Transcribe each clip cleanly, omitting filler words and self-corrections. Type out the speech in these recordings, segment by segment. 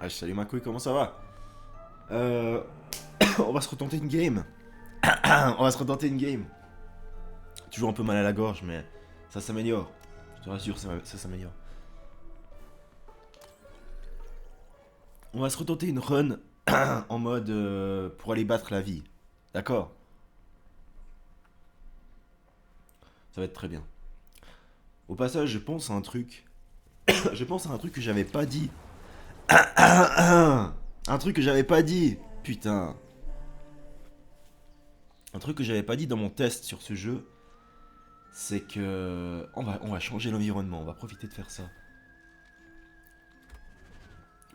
Ah, salut ma couille, comment ça va? Euh... On va se retenter une game. On va se retenter une game. Toujours un peu mal à la gorge, mais ça s'améliore. Je te rassure, ça s'améliore. On va se retenter une run en mode pour aller battre la vie. D'accord? Ça va être très bien. Au passage, je pense à un truc. Je pense à un truc que j'avais pas dit. Un truc que j'avais pas dit. Putain. Un truc que j'avais pas dit dans mon test sur ce jeu, c'est que on va changer l'environnement. On va profiter de faire ça.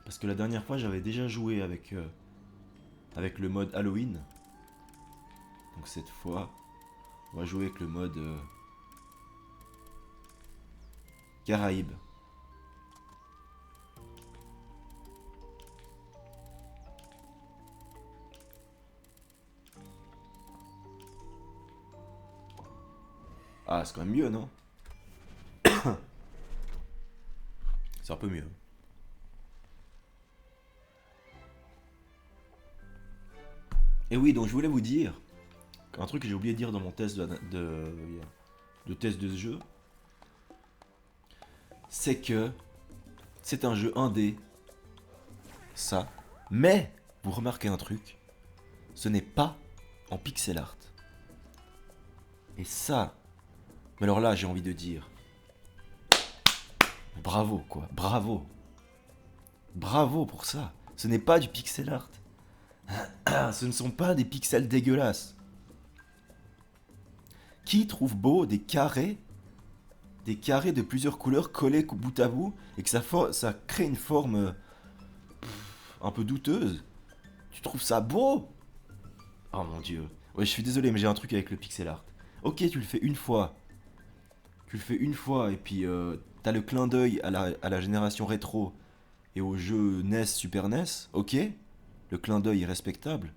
Parce que la dernière fois, j'avais déjà joué avec le mode Halloween. Donc cette fois, on va jouer avec le mode Caraïbes. Ah, c'est quand même mieux, non? C'est un peu mieux. Et oui, donc je voulais vous dire un truc que j'ai oublié de dire dans mon test de test de ce jeu, c'est que c'est un jeu indé, ça. Mais vous remarquez un truc, ce n'est pas en pixel art. Et ça, mais alors là, j'ai envie de dire, bravo quoi, bravo, bravo pour ça. Ce n'est pas du pixel art. Ce ne sont pas des pixels dégueulasses. Qui trouve beau des carrés de plusieurs couleurs collés bout à bout et que ça crée une forme un peu douteuse? Tu trouves ça beau? Oh mon dieu. Ouais, je suis désolé, mais j'ai un truc avec le pixel art. Ok, tu le fais une fois. Tu le fais une fois et puis t'as le clin d'œil à la génération rétro et aux jeux NES, Super NES. Ok, le clin d'œil est respectable.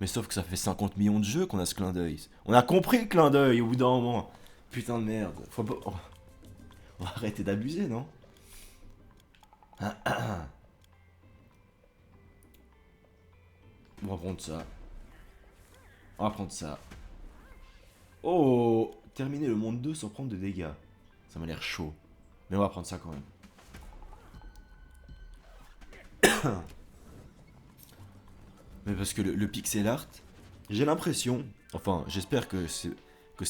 Mais sauf que ça fait 50 millions de jeux qu'on a ce clin d'œil. On a compris le clin d'œil au bout d'un moment. Putain de merde. Faut pas... On va arrêter d'abuser, non? On va prendre ça. On va prendre ça. Oh, terminer le monde 2 sans prendre de dégâts. Ça m'a l'air chaud. Mais on va prendre ça quand même. Mais parce que le pixel art, j'ai l'impression, enfin j'espère que ce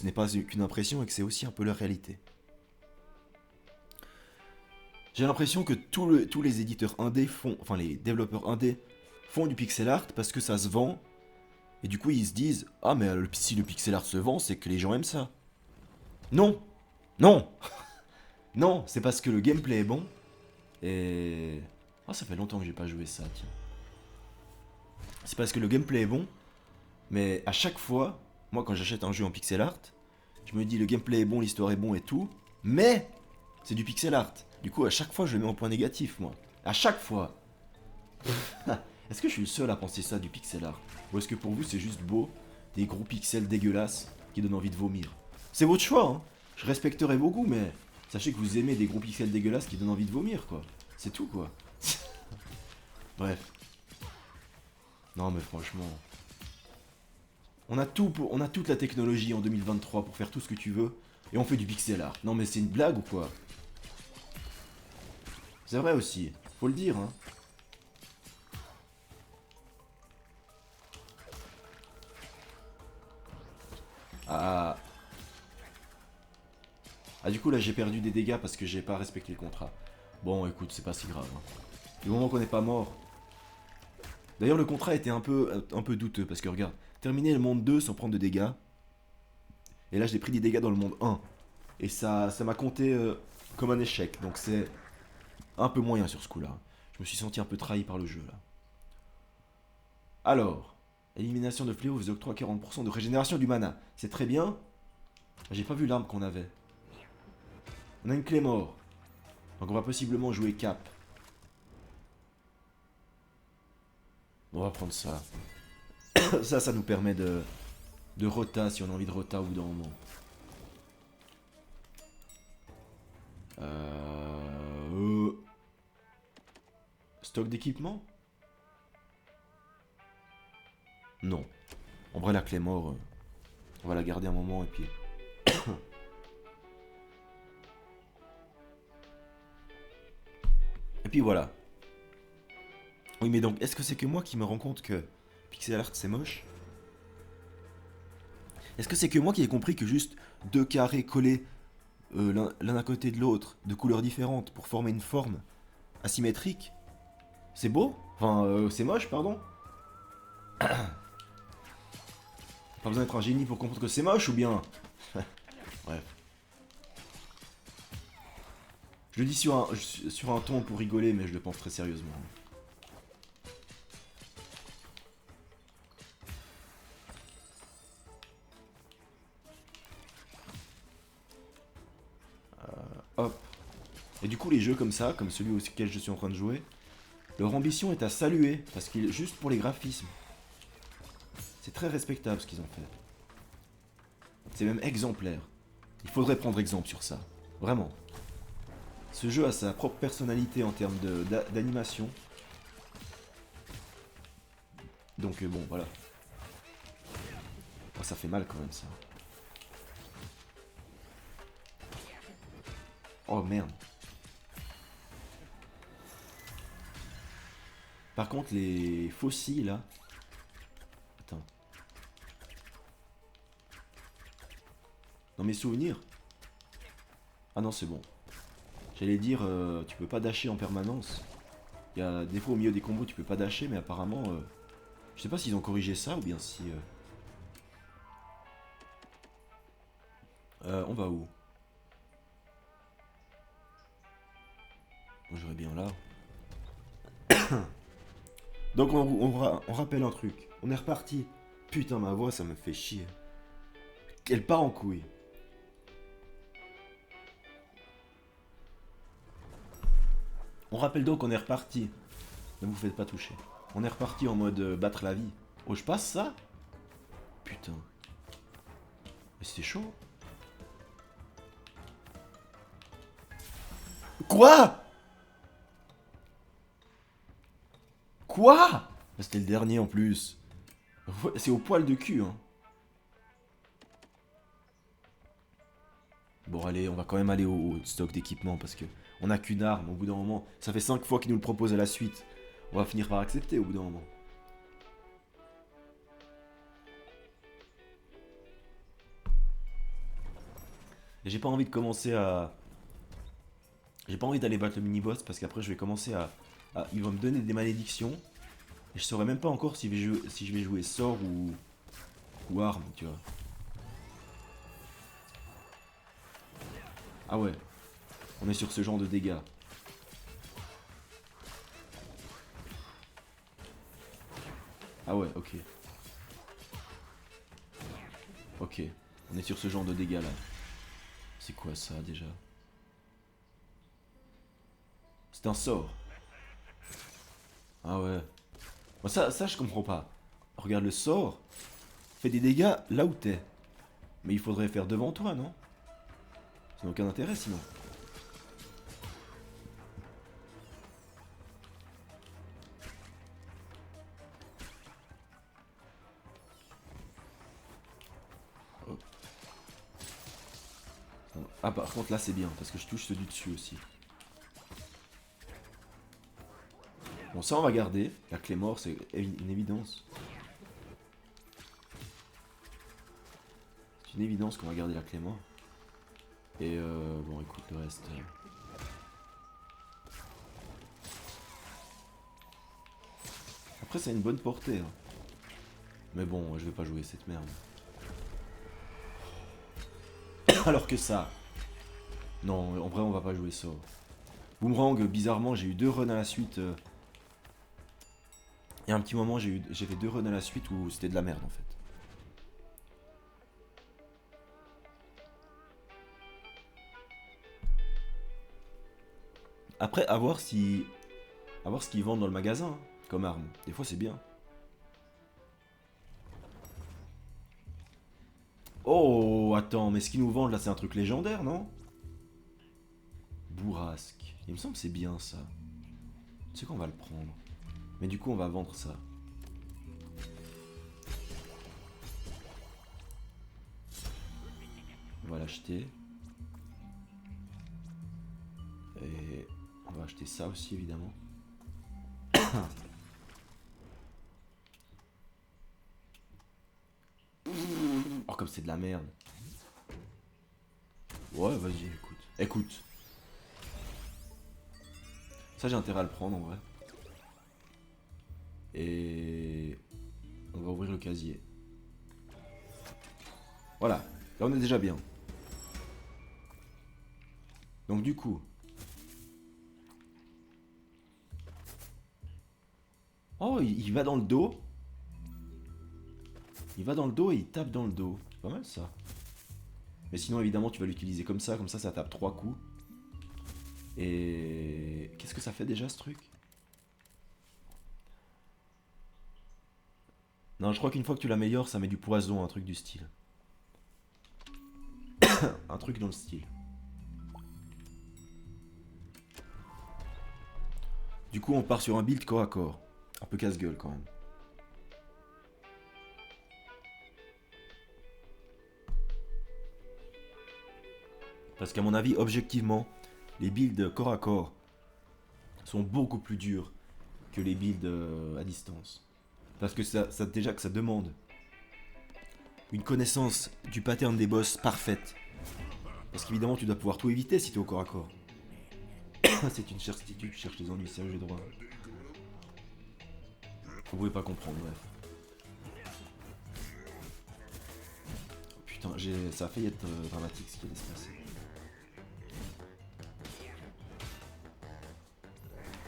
n'est pas qu'une impression et que c'est aussi un peu la réalité. J'ai l'impression que tous les éditeurs indés font, enfin les développeurs indés font du pixel art parce que ça se vend. Et du coup ils se disent, ah mais si le pixel art se vend, c'est que les gens aiment ça. Non, non, non, c'est parce que le gameplay est bon. Et... Ah, ça fait longtemps que j'ai pas joué ça, tiens. C'est parce que le gameplay est bon, mais à chaque fois, moi quand j'achète un jeu en pixel art, je me dis le gameplay est bon, l'histoire est bon et tout, mais c'est du pixel art. Du coup, à chaque fois, je le mets en point négatif, moi. À chaque fois. Est-ce que je suis le seul à penser ça du pixel art? Ou est-ce que pour vous, c'est juste beau, des gros pixels dégueulasses qui donnent envie de vomir? C'est votre choix, hein. Je respecterai vos goûts, mais sachez que vous aimez des gros pixels dégueulasses qui donnent envie de vomir, quoi. C'est tout, quoi. Bref. Non, mais franchement. On a toute la technologie en 2023 pour faire tout ce que tu veux, et on fait du pixel art. Non, mais c'est une blague ou quoi? C'est vrai aussi, faut le dire, hein. Ah, ah du coup là j'ai perdu des dégâts parce que j'ai pas respecté le contrat. Bon écoute, c'est pas si grave, hein. Du moment qu'on n'est pas mort. D'ailleurs le contrat était un peu douteux parce que regarde, terminer le monde 2 sans prendre de dégâts. Et là j'ai pris des dégâts dans le monde 1. Et ça m'a compté comme un échec. Donc c'est un peu moyen sur ce coup-là. Je me suis senti un peu trahi par le jeu là. Alors, élimination de fléau vous octroie 40% de régénération du mana. C'est très bien. J'ai pas vu l'arme qu'on avait. On a une clé mort. Donc on va possiblement jouer cap. On va prendre ça. Ça nous permet de rota si on a envie de rota au bout d'un moment. Euh... Stock d'équipement? Non. En vrai, la Claymore, on va la garder un moment et puis... Et puis voilà. Oui, mais donc, est-ce que c'est que moi qui me rends compte que pixel art c'est moche? Est-ce que c'est que moi qui ai compris que juste deux carrés collés l'un à côté de l'autre, de couleurs différentes, pour former une forme asymétrique, c'est beau? Enfin, c'est moche, pardon? Pas besoin d'être un génie pour comprendre que c'est moche ou bien? Bref. Je le dis sur un ton pour rigoler, mais je le pense très sérieusement. Hop. Et du coup, les jeux comme ça, comme celui auquel je suis en train de jouer, leur ambition est à saluer, parce qu'il juste pour les graphismes. C'est très respectable ce qu'ils ont fait. C'est même exemplaire. Il faudrait prendre exemple sur ça. Vraiment. Ce jeu a sa propre personnalité en termes d'animation. Donc bon, voilà. Oh, ça fait mal quand même ça. Oh merde. Par contre, les fossiles là. Attends. Dans mes souvenirs. Ah non, c'est bon. J'allais dire, tu peux pas dasher en permanence. Il y a des fois au milieu des combos, tu peux pas dasher, mais apparemment. Je sais pas s'ils ont corrigé ça ou bien si. On va où? Moi, j'aurais bien là. Donc on rappelle un truc. On est reparti. Putain, ma voix, ça me fait chier. Elle part en couille. On rappelle donc qu'on est reparti. Ne vous faites pas toucher. On est reparti en mode battre la vie. Oh, je passe ça? Putain. Mais c'était chaud. Quoi? Quoi? C'était le dernier en plus. C'est au poil de cul, hein. Bon, allez, on va quand même aller au stock d'équipement parce que on a qu'une arme. Au bout d'un moment, ça fait 5 fois qu'ils nous le proposent à la suite. On va finir par accepter au bout d'un moment. Et j'ai pas envie de commencer à. J'ai pas envie d'aller battre le mini-boss parce qu'après je vais commencer il va me donner des malédictions. Et je saurais même pas encore si je vais jouer sort ou arme, tu vois. Ah ouais, on est sur ce genre de dégâts. Ah ouais, ok. Ok, on est sur ce genre de dégâts là. C'est quoi ça déjà? C'est un sort. Ah ouais. Bon, ça je comprends pas. Regarde le sort, fait des dégâts là où t'es. Mais il faudrait faire devant toi, non? Ça n'a aucun intérêt sinon. Hop. Ah par contre là c'est bien parce que je touche ceux du dessus aussi. Bon ça on va garder. La clé mort c'est une évidence. C'est une évidence qu'on va garder la clé mort. Et bon écoute le reste. Après ça a une bonne portée. Hein. Mais bon je vais pas jouer cette merde. Alors que ça. Non en vrai on va pas jouer ça. Boomerang bizarrement j'ai eu 2 runs à la suite. Il y a un petit moment j'ai fait 2 runs à la suite où c'était de la merde en fait. Après à voir si. À voir ce qu'ils vendent dans le magasin, hein, comme arme. Des fois c'est bien. Oh, attends, mais ce qu'ils nous vendent là, c'est un truc légendaire, non? Bourrasque. Il me semble que c'est bien ça. Tu sais qu'on va le prendre. Mais du coup, on va vendre ça. On va l'acheter. Et on va acheter ça aussi, évidemment. Oh, comme c'est de la merde. Ouais, vas-y, écoute. Écoute. Ça, j'ai intérêt à le prendre, en vrai. Et... on va ouvrir le casier. Voilà. Là, on est déjà bien. Donc, du coup... oh, il va dans le dos. Il va dans le dos et il tape dans le dos. C'est pas mal, ça. Mais sinon, évidemment, tu vas l'utiliser comme ça tape 3 coups. Et... qu'est-ce que ça fait déjà, ce truc? Non, je crois qu'une fois que tu l'améliores, ça met du poison, un truc du style. Un truc dans le style. Du coup, on part sur un build corps à corps. Un peu casse-gueule, quand même. Parce qu'à mon avis, objectivement, les builds corps à corps sont beaucoup plus durs que les builds à distance. Parce que déjà que ça demande une connaissance du pattern des boss parfaite. Parce qu'évidemment, tu dois pouvoir tout éviter si t'es au corps à corps. C'est une certitude, tu cherches les ennuis, sérieux, j'ai droit. Vous pouvez pas comprendre, bref. Putain, ça a failli être dramatique ce qui allait se passer.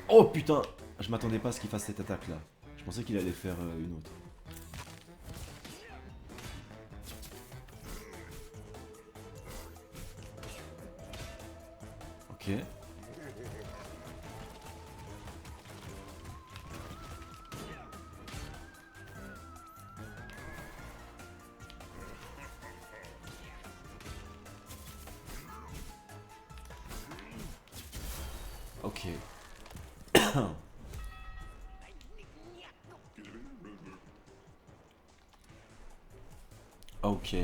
Oh putain, je m'attendais pas à ce qu'il fasse cette attaque là. Je pensais qu'il allait faire une autre. Ok. Ok. Ok.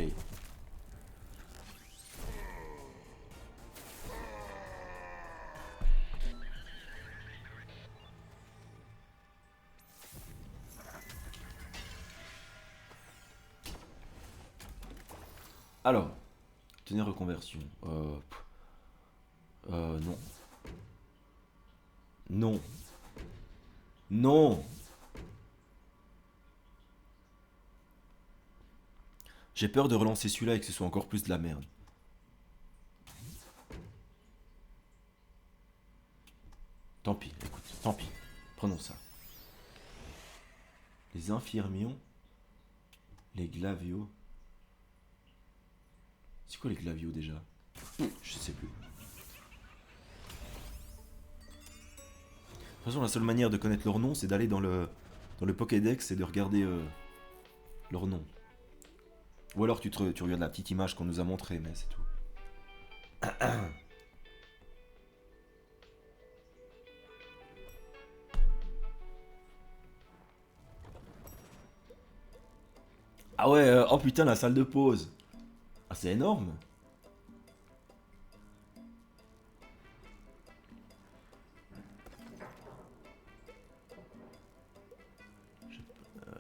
Alors, tenir reconversion. Non. Non. Non. J'ai peur de relancer celui-là et que ce soit encore plus de la merde. Tant pis, écoute, tant pis. Prenons ça. Les infirmions. Les glavios. C'est quoi les glavios déjà? Je sais plus. De toute façon, la seule manière de connaître leur nom, c'est d'aller dans le Pokédex et de regarder leur nom. Ou alors tu regardes la petite image qu'on nous a montrée, mais c'est tout. Ah ouais, oh putain, la salle de pause. Ah, c'est énorme.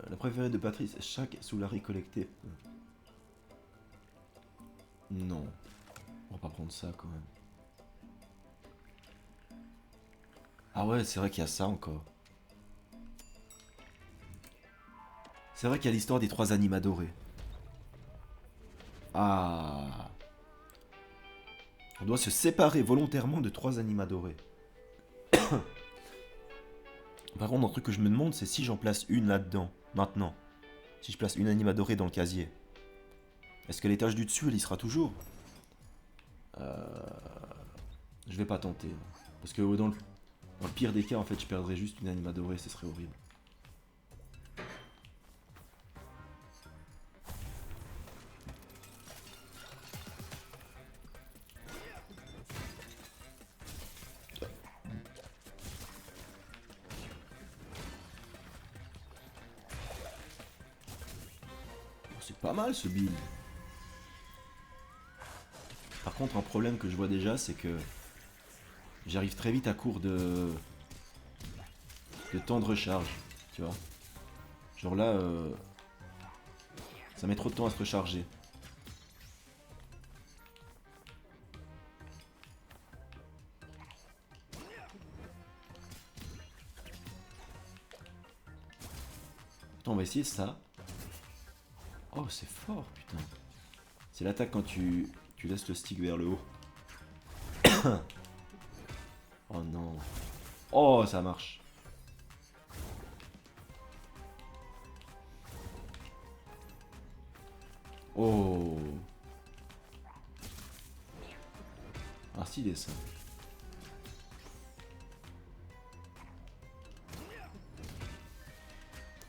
La préférée de Patrice, chaque soulari collecté. Non. On va pas prendre ça quand même. Ah ouais, c'est vrai qu'il y a ça encore. C'est vrai qu'il y a l'histoire des 3 animes adorés. Ah. On doit se séparer volontairement de 3 animes adorés. Par contre, un truc que je me demande, c'est si j'en place une là-dedans, maintenant. Si je place une anime adorée dans le casier. Est-ce que l'étage du dessus, elle y sera toujours? Je vais pas tenter. Parce que dans le pire des cas, en fait, je perdrais juste une anime adorée, ce serait horrible. c'est pas mal ce build. Par contre, un problème que je vois déjà, c'est que j'arrive très vite à court de temps de recharge, tu vois. Genre là, ça met trop de temps à se recharger. Attends, on va essayer ça. Oh, c'est fort, putain. C'est l'attaque quand tu laisses le stick vers le haut. Oh non. Oh, ça marche. Oh. Ah, stylé ça.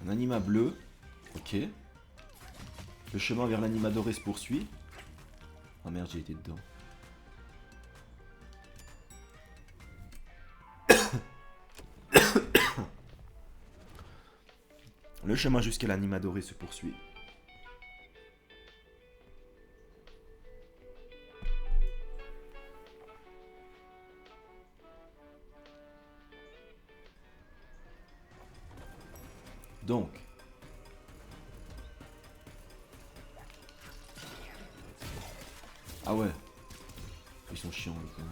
Un anima bleu. Ok. Le chemin vers l'anima doré se poursuit. Ah merde, j'ai été dedans. Le chemin jusqu'à l'anima doré se poursuit. Donc. Ah ouais. Ils sont chiants quand même.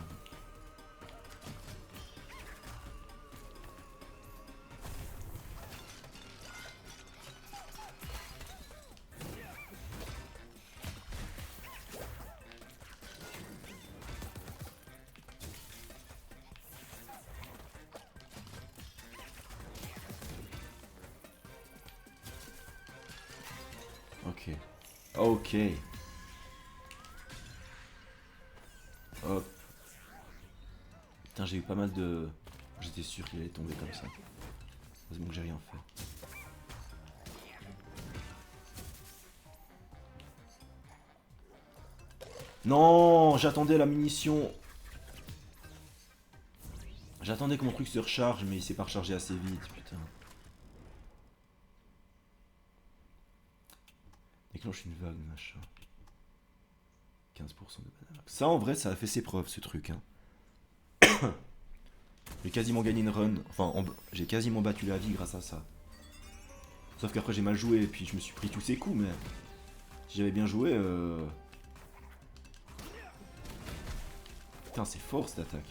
Ok. Ok. Hop. Putain, j'ai eu pas mal de... J'étais sûr qu'il allait tomber comme ça. Heureusement que j'ai rien fait. Non, j'attendais la munition. J'attendais que mon truc se recharge, mais il s'est pas rechargé assez vite, putain. Déclenche une vague, machin. 15% de banane. Ça, en vrai, ça a fait ses preuves, ce truc. Hein. J'ai quasiment gagné une run. Enfin, j'ai quasiment battu la vie grâce à ça. Sauf qu'après, j'ai mal joué, et puis je me suis pris tous ces coups, mais... Si j'avais bien joué... Putain, c'est fort, cette attaque.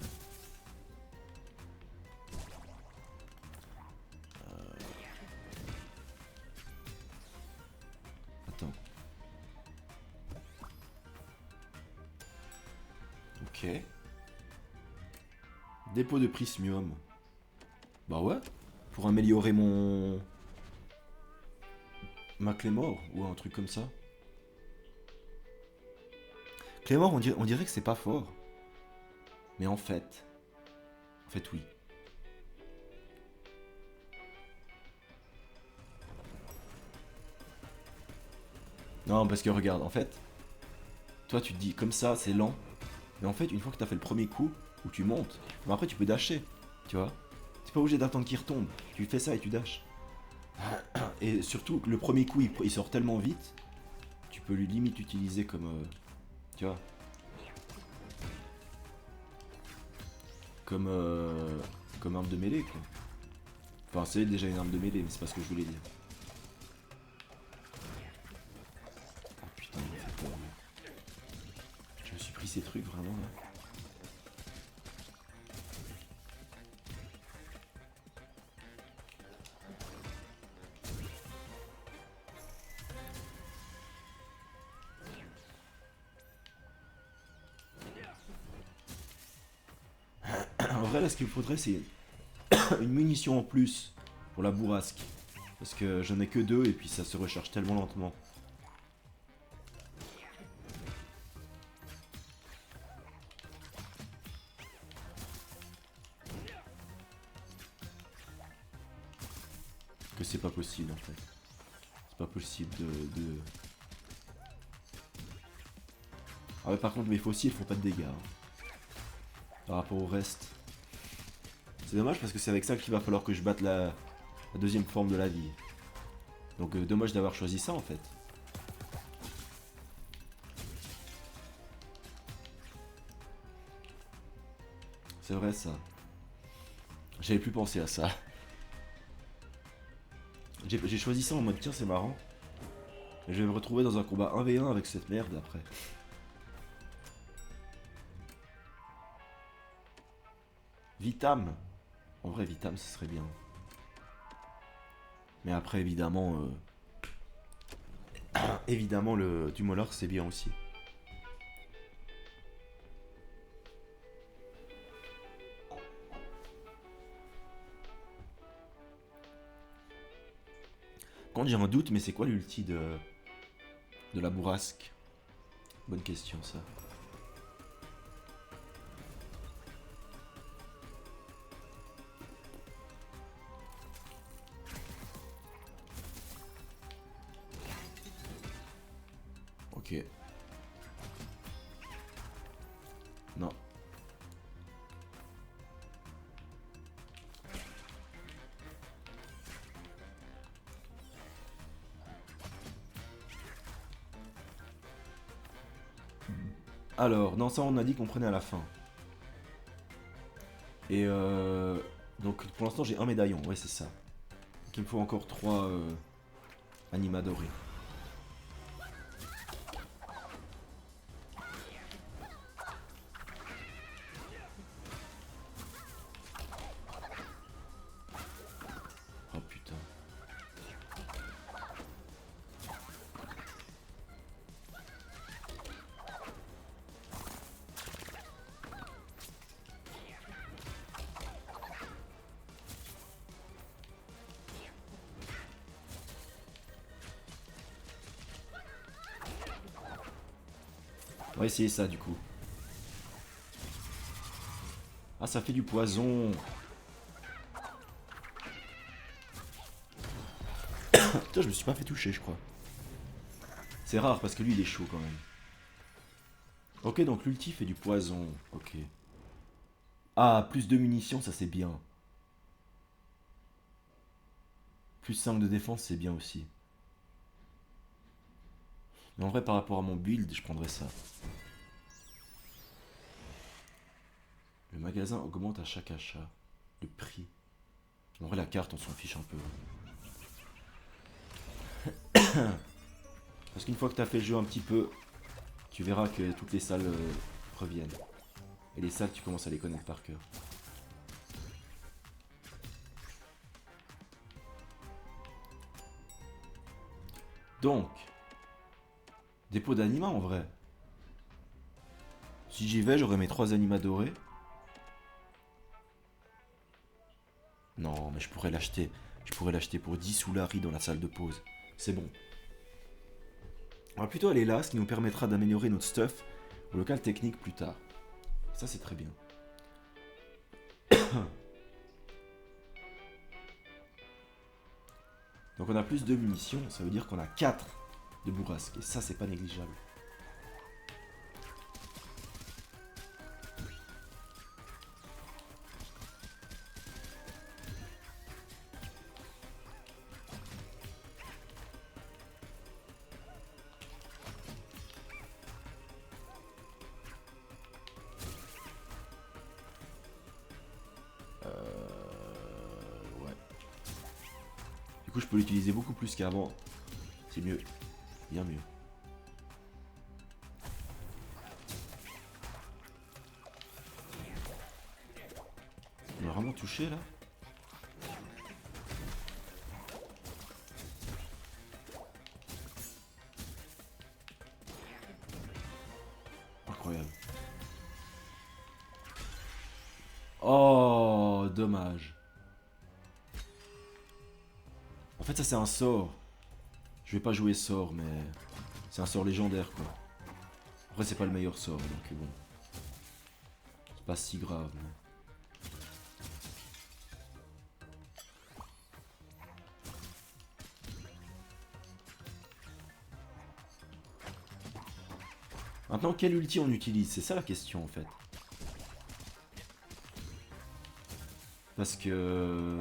Attends. Ok. Dépôt de prismium. Bah ouais. Pour améliorer ma Claymore, ou un truc comme ça. Claymore, on dirait que c'est pas fort. Mais en fait... oui. Non, parce que regarde, en fait... Toi, tu te dis, comme ça, c'est lent. Mais en fait, une fois que t'as fait le premier coup, où tu montes, bah après tu peux dasher, tu vois. T'es pas obligé d'attendre qu'il retombe. Tu fais ça et tu dashes. Et surtout, le premier coup, il sort tellement vite, tu peux lui limite utiliser comme... tu vois. Comme arme de mêlée, quoi. Enfin, c'est déjà une arme de mêlée, mais c'est pas ce que je voulais dire. Oh putain, il m'a fait peur, lui. Je me suis pris ces trucs, vraiment, là. En vrai, là, ce qu'il me faudrait, c'est une munition en plus pour la bourrasque. Parce que j'en ai que 2 et puis ça se recharge tellement lentement. Que c'est pas possible en fait. C'est pas possible de... Ah ouais, par contre, mes fossiles font pas de dégâts. Hein, par rapport au reste. C'est dommage parce que c'est avec ça qu'il va falloir que je batte la deuxième forme de la vie. Donc dommage d'avoir choisi ça en fait. C'est vrai ça. J'avais plus pensé à ça. J'ai choisi ça en mode tiens c'est marrant. Et je vais me retrouver dans un combat 1v1 avec cette merde après. Vitam. En vrai Vitam ce serait bien. Mais après évidemment... évidemment le Dumolor c'est bien aussi. Quand j'ai un doute, mais c'est quoi l'ulti de la bourrasque? Bonne question ça. Ok. Non. Alors, non, ça on a dit qu'on prenait à la fin. Et donc pour l'instant j'ai un médaillon, ouais c'est ça. Donc il me faut encore 3 animas dorés. Oh putain. On va essayer ça du coup. Ah ça fait du poison. Putain je me suis pas fait toucher je crois. C'est rare parce que lui il est chaud quand même. Ok donc l'ulti fait du poison. Ok. Ah plus de munitions ça c'est bien. Plus 5 de défense c'est bien aussi. Mais en vrai par rapport à mon build je prendrais ça. Le magasin augmente à chaque achat. Le prix. En vrai la carte on s'en fiche un peu. Parce qu'une fois que tu as fait le jeu un petit peu, tu verras que toutes les salles reviennent. Et les salles, tu commences à les connaître par cœur. Donc, dépôt d'anima en vrai. Si j'y vais, j'aurai mes 3 animas dorés. Non, mais je pourrais l'acheter. Je pourrais l'acheter pour 10 soulari dans la salle de pause. C'est bon. On va plutôt aller là, ce qui nous permettra d'améliorer notre stuff au local technique plus tard. Ça, c'est très bien. Donc on a plus de munitions, ça veut dire qu'on a 4 de bourrasque. Et ça, c'est pas négligeable. Ouais. Du coup, je peux l'utiliser beaucoup plus qu'avant. C'est mieux. Bien mieux. On a vraiment touché là. Incroyable. Oh, dommage. En fait, ça c'est un sort. Je vais pas jouer sort, mais c'est un sort légendaire quoi. Après, c'est pas le meilleur sort, donc bon. C'est pas si grave. Mais... Maintenant, quel ulti on utilise? C'est ça la question en fait. Parce que...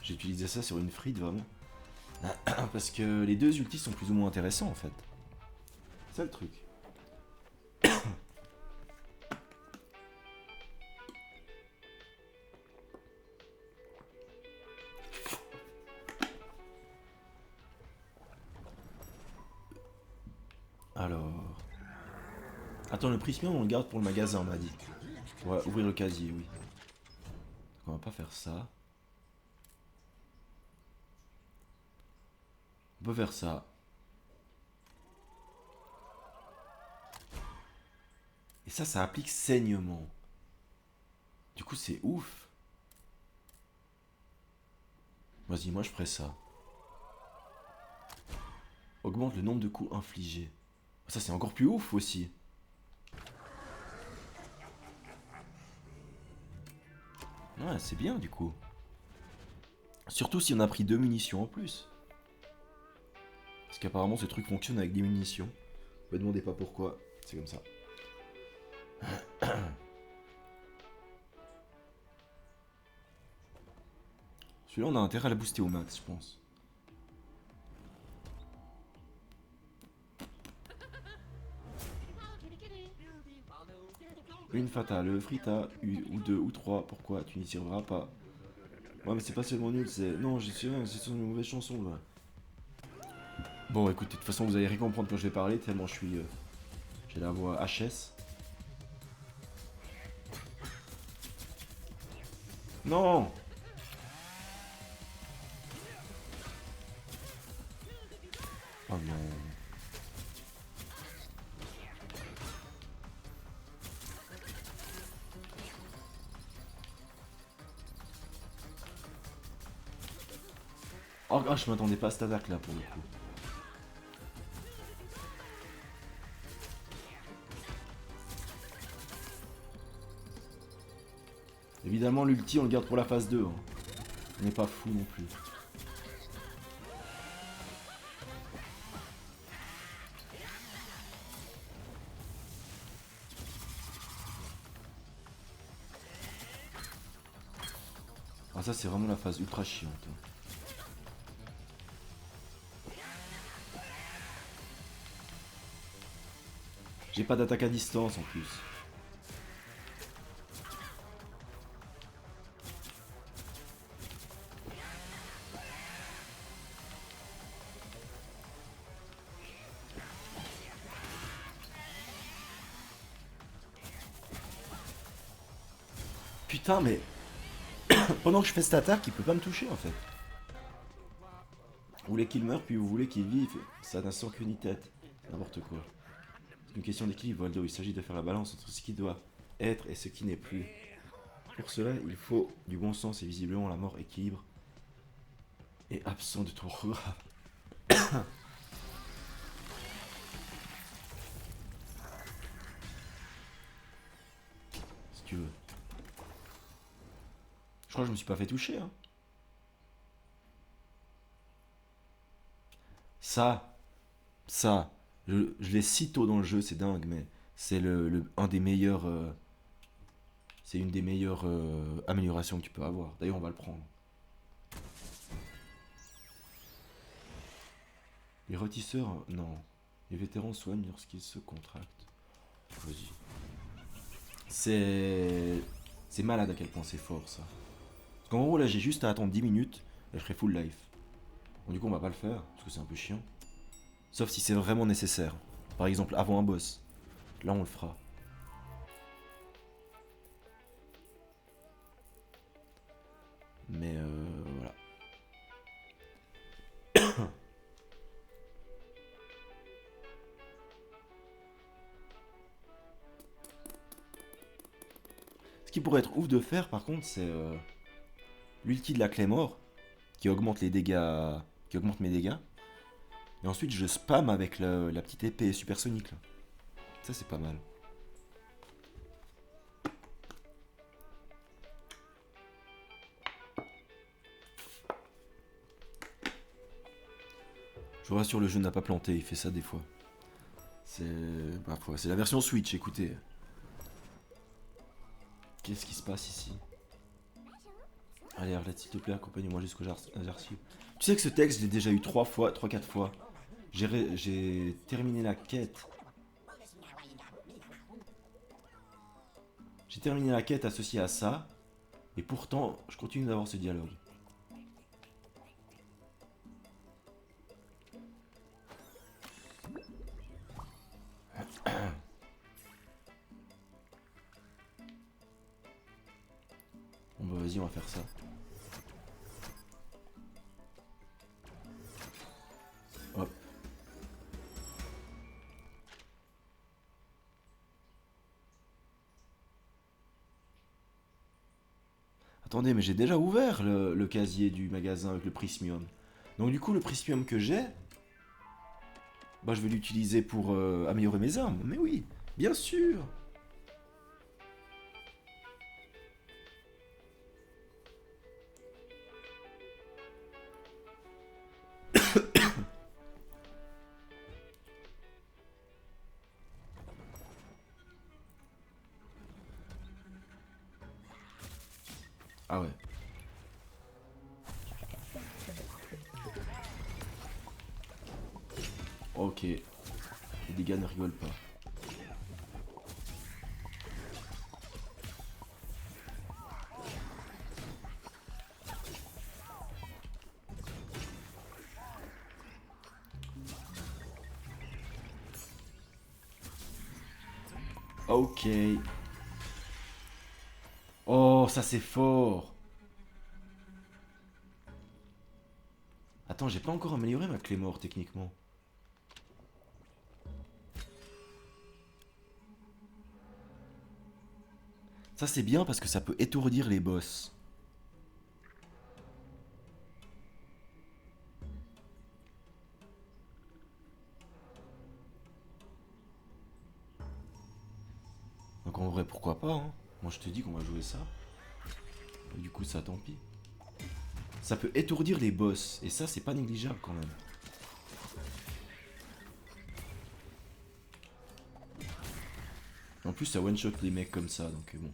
J'ai utilisé ça sur une frite vraiment. Parce que les deux ultis sont plus ou moins intéressants en fait. C'est ça le truc. Attends, le prismium, on le garde pour le magasin, on m'a dit. Ouais, ouvrir le casier, oui. Donc on va pas faire ça. On peut faire ça. Et ça applique saignement. Du coup, c'est ouf. Vas-y, moi je ferai ça. Augmente le nombre de coups infligés. Ça, c'est encore plus ouf aussi. Ouais, c'est bien du coup. Surtout si on a pris 2 munitions en plus. Parce qu'apparemment, ce truc fonctionne avec des munitions. Me demandez pas pourquoi. C'est comme ça. Celui-là, on a intérêt à la booster au max, je pense. Une fatale, Frita, ou 2 ou 3. Pourquoi tu n'y tireras pas? Ouais, mais c'est pas seulement nul, c'est. Non, j'ai tiré, c'est une mauvaise chanson, là. Bon, écoutez, de toute façon, vous allez rien comprendre quand je vais parler, tellement je suis. J'ai la voix HS. Non! Oh non. Oh, ah, je m'attendais pas à cette attaque là pour le coup. Évidemment, l'ulti, on le garde pour la phase 2. Hein. On n'est pas fou non plus. Ah, ça, c'est vraiment la phase ultra chiante. Hein. J'ai pas d'attaque à distance en plus. Putain, mais pendant que je fais cette attaque, il peut pas me toucher en fait. Vous voulez qu'il meure, puis vous voulez qu'il vive. Ça n'a sans queue ni tête. N'importe quoi. C'est une question d'équilibre, Waldo. Il s'agit de faire la balance entre ce qui doit être et ce qui n'est plus. Pour cela, il faut du bon sens et visiblement la mort équilibre est absent de ton programme. Si tu veux. Je crois que je me suis pas fait toucher. Hein. Ça, je l'ai si tôt dans le jeu, c'est dingue, mais c'est un des meilleurs. C'est une des meilleures améliorations que tu peux avoir. D'ailleurs, on va le prendre. Les rôtisseurs, non. Les vétérans soignent lorsqu'ils se contractent. Vas-y. C'est malade à quel point c'est fort ça. Parce qu'en gros, là, j'ai juste à attendre 10 minutes et je ferai full life. Bon, du coup, on va pas le faire parce que c'est un peu chiant. Sauf si c'est vraiment nécessaire. Par exemple, avant un boss. Là, on le fera. Mais voilà. Ce qui pourrait être ouf de faire, par contre, c'est l'ulti de la Claymore qui augmente les dégâts, qui augmente mes dégâts. Et ensuite, je spam avec la petite épée supersonique. Là. Ça, c'est pas mal. Je vous rassure, le jeu n'a pas planté, il fait ça des fois. C'est parfois, c'est la version Switch, écoutez. Qu'est-ce qui se passe ici? Allez, Arlette, s'il te plaît, accompagne-moi jusqu'au archive. Tu sais que ce texte, je l'ai déjà eu 3 fois, 3-4 fois. J'ai terminé la quête. J'ai terminé la quête associée à ça. Et pourtant, je continue d'avoir ce dialogue. Bon, vas-y, on va faire ça. Hop. Attendez, mais j'ai déjà ouvert le casier du magasin avec le prismium. Donc du coup, le prismium que j'ai, bah je vais l'utiliser pour améliorer mes armes. Mais oui, bien sûr. Ah ouais. Ok. Les dégâts ne rigolent pas. Ok. Oh, ça c'est fort. Attends, j'ai pas encore amélioré ma clé mort techniquement. Ça c'est bien parce que ça peut étourdir les boss. Donc en vrai, pourquoi pas, hein. Moi je te dis qu'on va jouer ça. Et du coup, ça tant pis. Ça peut étourdir les boss. Et ça, c'est pas négligeable quand même. En plus, ça one-shot les mecs comme ça, donc bon.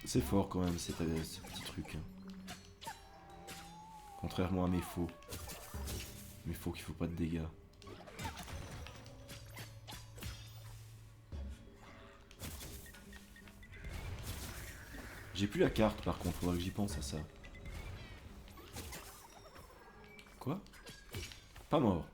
C'est fort quand même, ces petits trucs. Hein. Contrairement à mes faux. Mes faux qui font pas de dégâts. J'ai plus la carte par contre, faudra que j'y pense à ça. Quoi? Pas mort.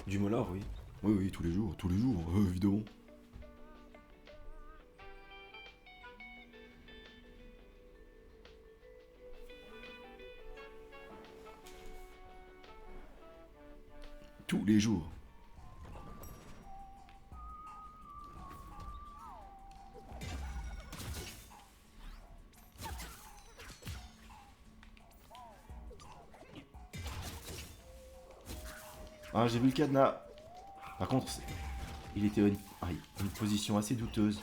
Du molar, oui. Oui, oui, tous les jours, évidemment. Tous les jours. Ah, j'ai vu le cadenas. Par contre, il était une position assez douteuse.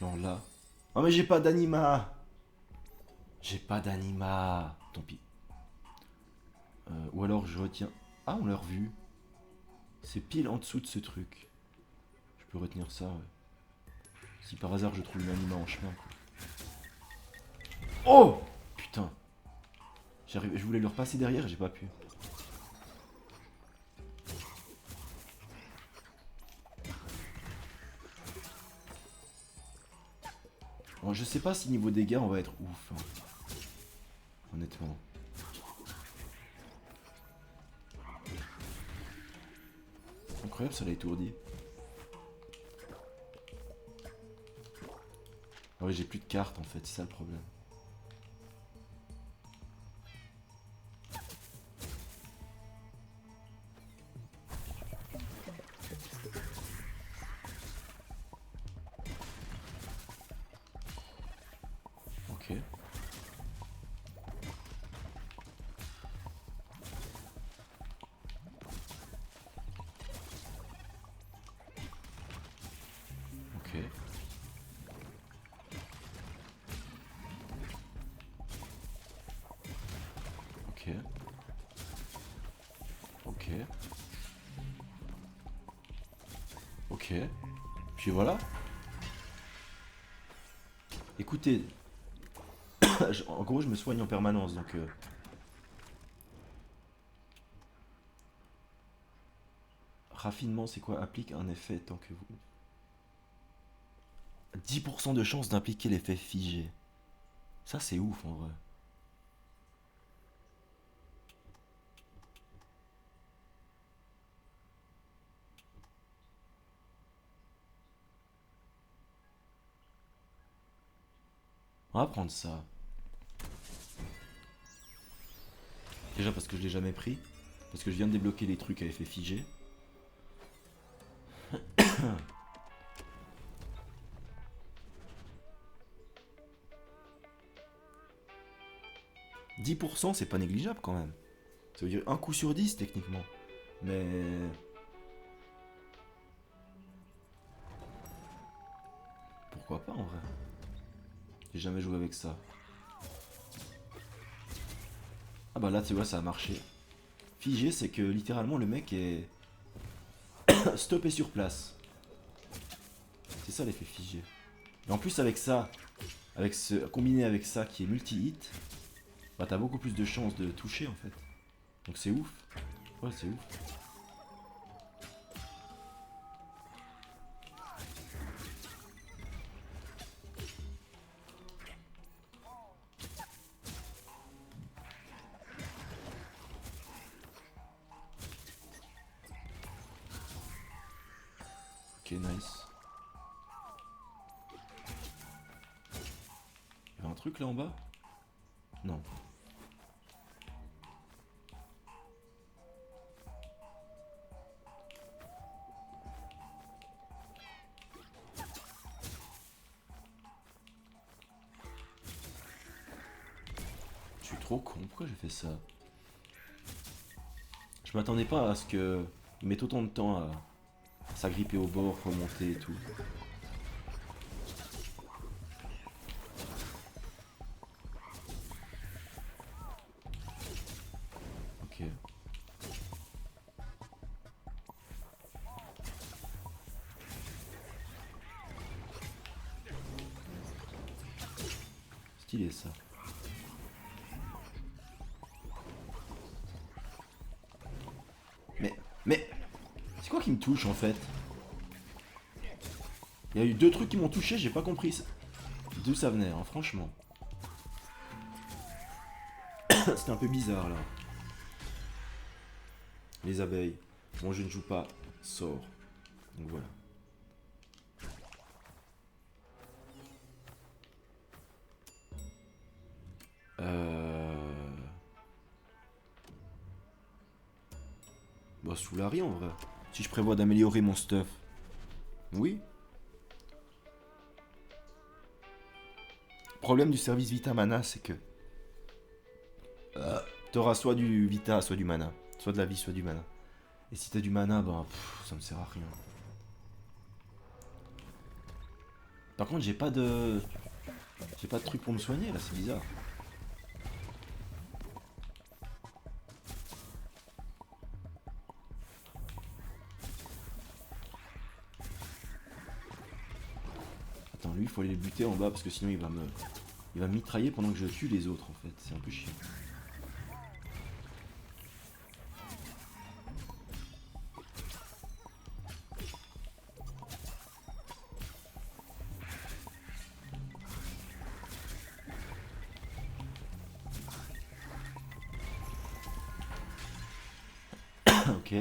Genre là. Oh mais j'ai pas d'anima. J'ai pas d'anima. Tant pis. Ou alors je retiens. Ah, on l'a revu. C'est pile en dessous de ce truc. Je peux retenir ça, ouais. Si par hasard je trouve une anima en chemin. Oh putain. Je voulais le repasser derrière et j'ai pas pu. Bon, je sais pas si niveau dégâts on va être ouf. Hein. Honnêtement. Incroyable, ça l'a étourdi. Ah ouais, j'ai plus de cartes en fait, c'est ça le problème. Ok. Ok. Ok. Ok. Ok. Puis voilà. Écoutez, en gros je me soigne en permanence donc... Raffinement c'est quoi? Applique un effet tant que vous... 10% de chance d'impliquer l'effet figé. Ça, c'est ouf en vrai. On va prendre ça. Déjà parce que je l'ai jamais pris. Parce que je viens de débloquer les trucs à effet figé. 10% c'est pas négligeable quand même. Ça veut dire un coup sur 10 techniquement. Mais... Pourquoi pas en vrai. J'ai jamais joué avec ça. Ah bah là tu vois ça a marché. Figé c'est que littéralement le mec est stoppé sur place. C'est ça l'effet figé. Et en plus avec ça, combiné avec ça qui est multi-hit, bah t'as beaucoup plus de chances de toucher en fait. Donc c'est ouf. Ouais c'est ouf. Ok nice. Il y a un truc là en bas? Non. Je suis trop con, pourquoi j'ai fait ça? Je m'attendais pas à ce que il mette autant de temps à s'agripper au bord, remonter et tout. Ok. Stylé ça. Mais... C'est quoi qui me touche en fait? Il y a eu deux trucs qui m'ont touché, j'ai pas compris d'où ça venait, hein, franchement. C'était un peu bizarre là. Les abeilles. Bon, je ne joue pas. Sort. Donc voilà. Bah, Soulari en vrai. Si je prévois d'améliorer mon stuff. Oui. Le problème du service Vita Mana, c'est que t'auras soit du Vita, soit du mana. Soit de la vie, soit du mana. Et si t'as du mana, bah ça me sert à rien. Par contre, j'ai pas de. J'ai pas de truc pour me soigner là, c'est bizarre. Attends, lui, il faut aller le buter en bas parce que sinon il va me. Il va me mitrailler pendant que je tue les autres en fait. C'est un peu chiant. Ok.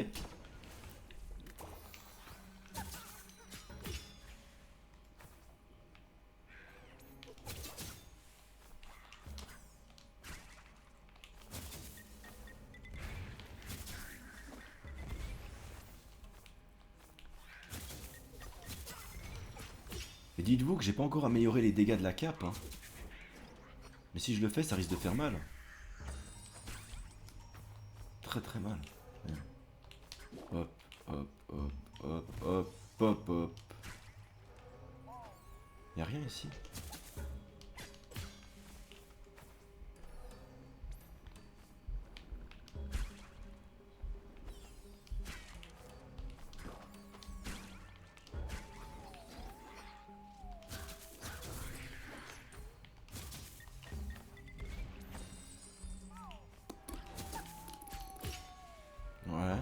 Et dites-vous que j'ai pas encore amélioré les dégâts de la cape. Hein. Mais si je le fais, ça risque de faire mal. Très très mal. Hop, hop, hop, hop, hop, hop, hop. Y'a rien ici. Ouais.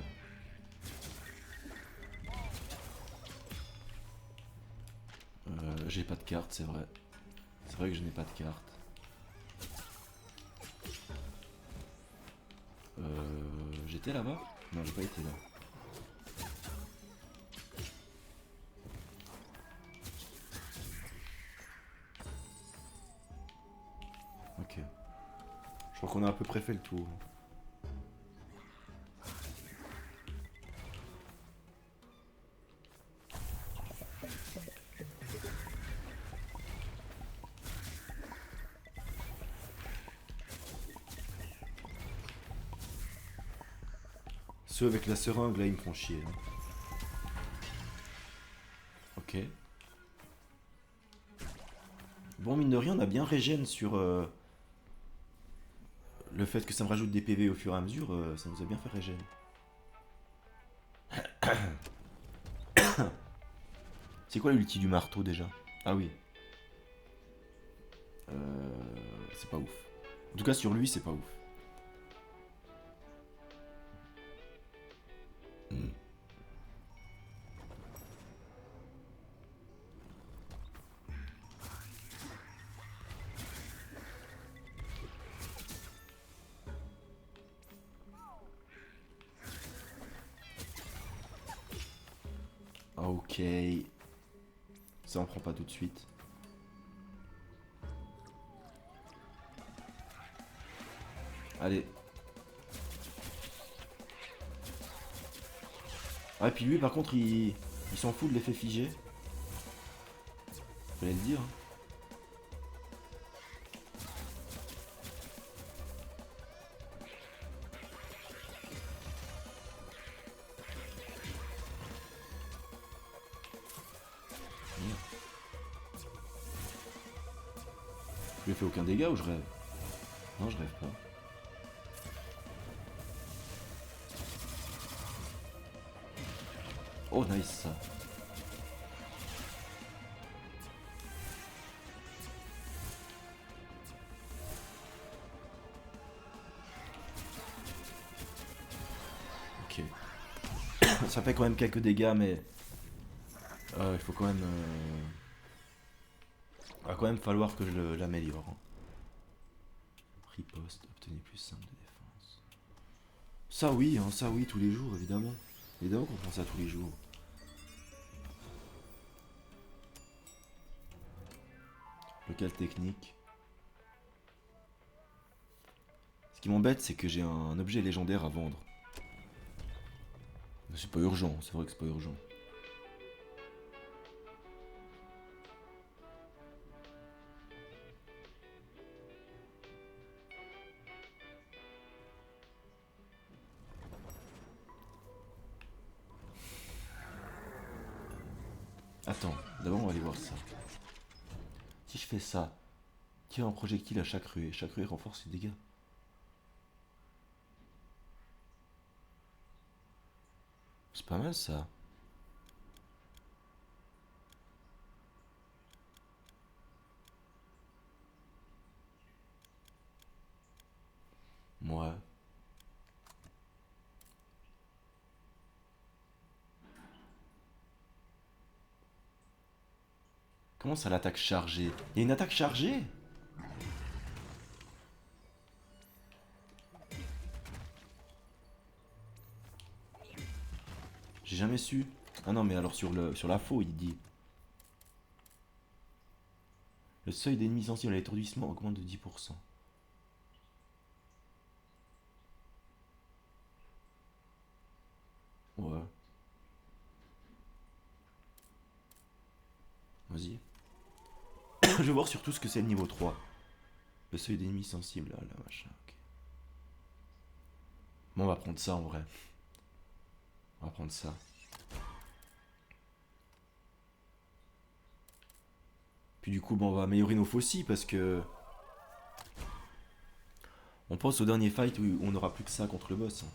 J'ai pas de carte, c'est vrai. C'est vrai que je n'ai pas de carte. J'étais là-bas? Non, j'ai pas été là. Ok. Je crois qu'on a à peu près fait le tour. Ceux avec la seringue, là, ils me font chier. Hein. Ok. Bon, mine de rien, on a bien régène sur le fait que ça me rajoute des PV au fur et à mesure. Ça nous a bien fait régène. C'est quoi l'ulti du marteau déjà? Ah oui. C'est pas ouf. En tout cas, sur lui, c'est pas ouf. Hmm. Ok. Ça, on prend pas tout de suite. Allez. Ah, et puis lui, par contre, il s'en fout de l'effet figé. Fallait le dire. Hein. Merde. Je lui ai fait aucun dégât ou je rêve? Non, je rêve pas. Oh, nice ça. Ok. Ça fait quand même quelques dégâts, mais il faut quand même. Va quand même falloir que je l'améliore. Hein. Riposte, obtenir plus 5 de défense. Ça oui, tous les jours, évidemment. Évidemment qu'on prend ça tous les jours. Local technique. Ce qui m'embête, c'est que j'ai un objet légendaire à vendre. Mais c'est pas urgent, c'est vrai que c'est pas urgent. Attends, d'abord on va aller voir ça. Si je fais ça, tire un projectile à chaque ruée. Chaque ruée renforce les dégâts. C'est pas mal ça. Moi. Comment ça l'attaque chargée? Il y a une attaque chargée? J'ai jamais su. Ah non, mais alors sur la faux, il dit. Le seuil d'ennemis sensibles à l'étourdissement augmente de 10%. Ouais. Vas-y. Je veux voir surtout ce que c'est le niveau 3. Le seuil d'ennemis sensibles, là, machin. Ok. Bon, on va prendre ça en vrai. On va prendre ça. Puis du coup, bon, on va améliorer nos faucilles parce que. On pense au dernier fight où on n'aura plus que ça contre le boss. Hein.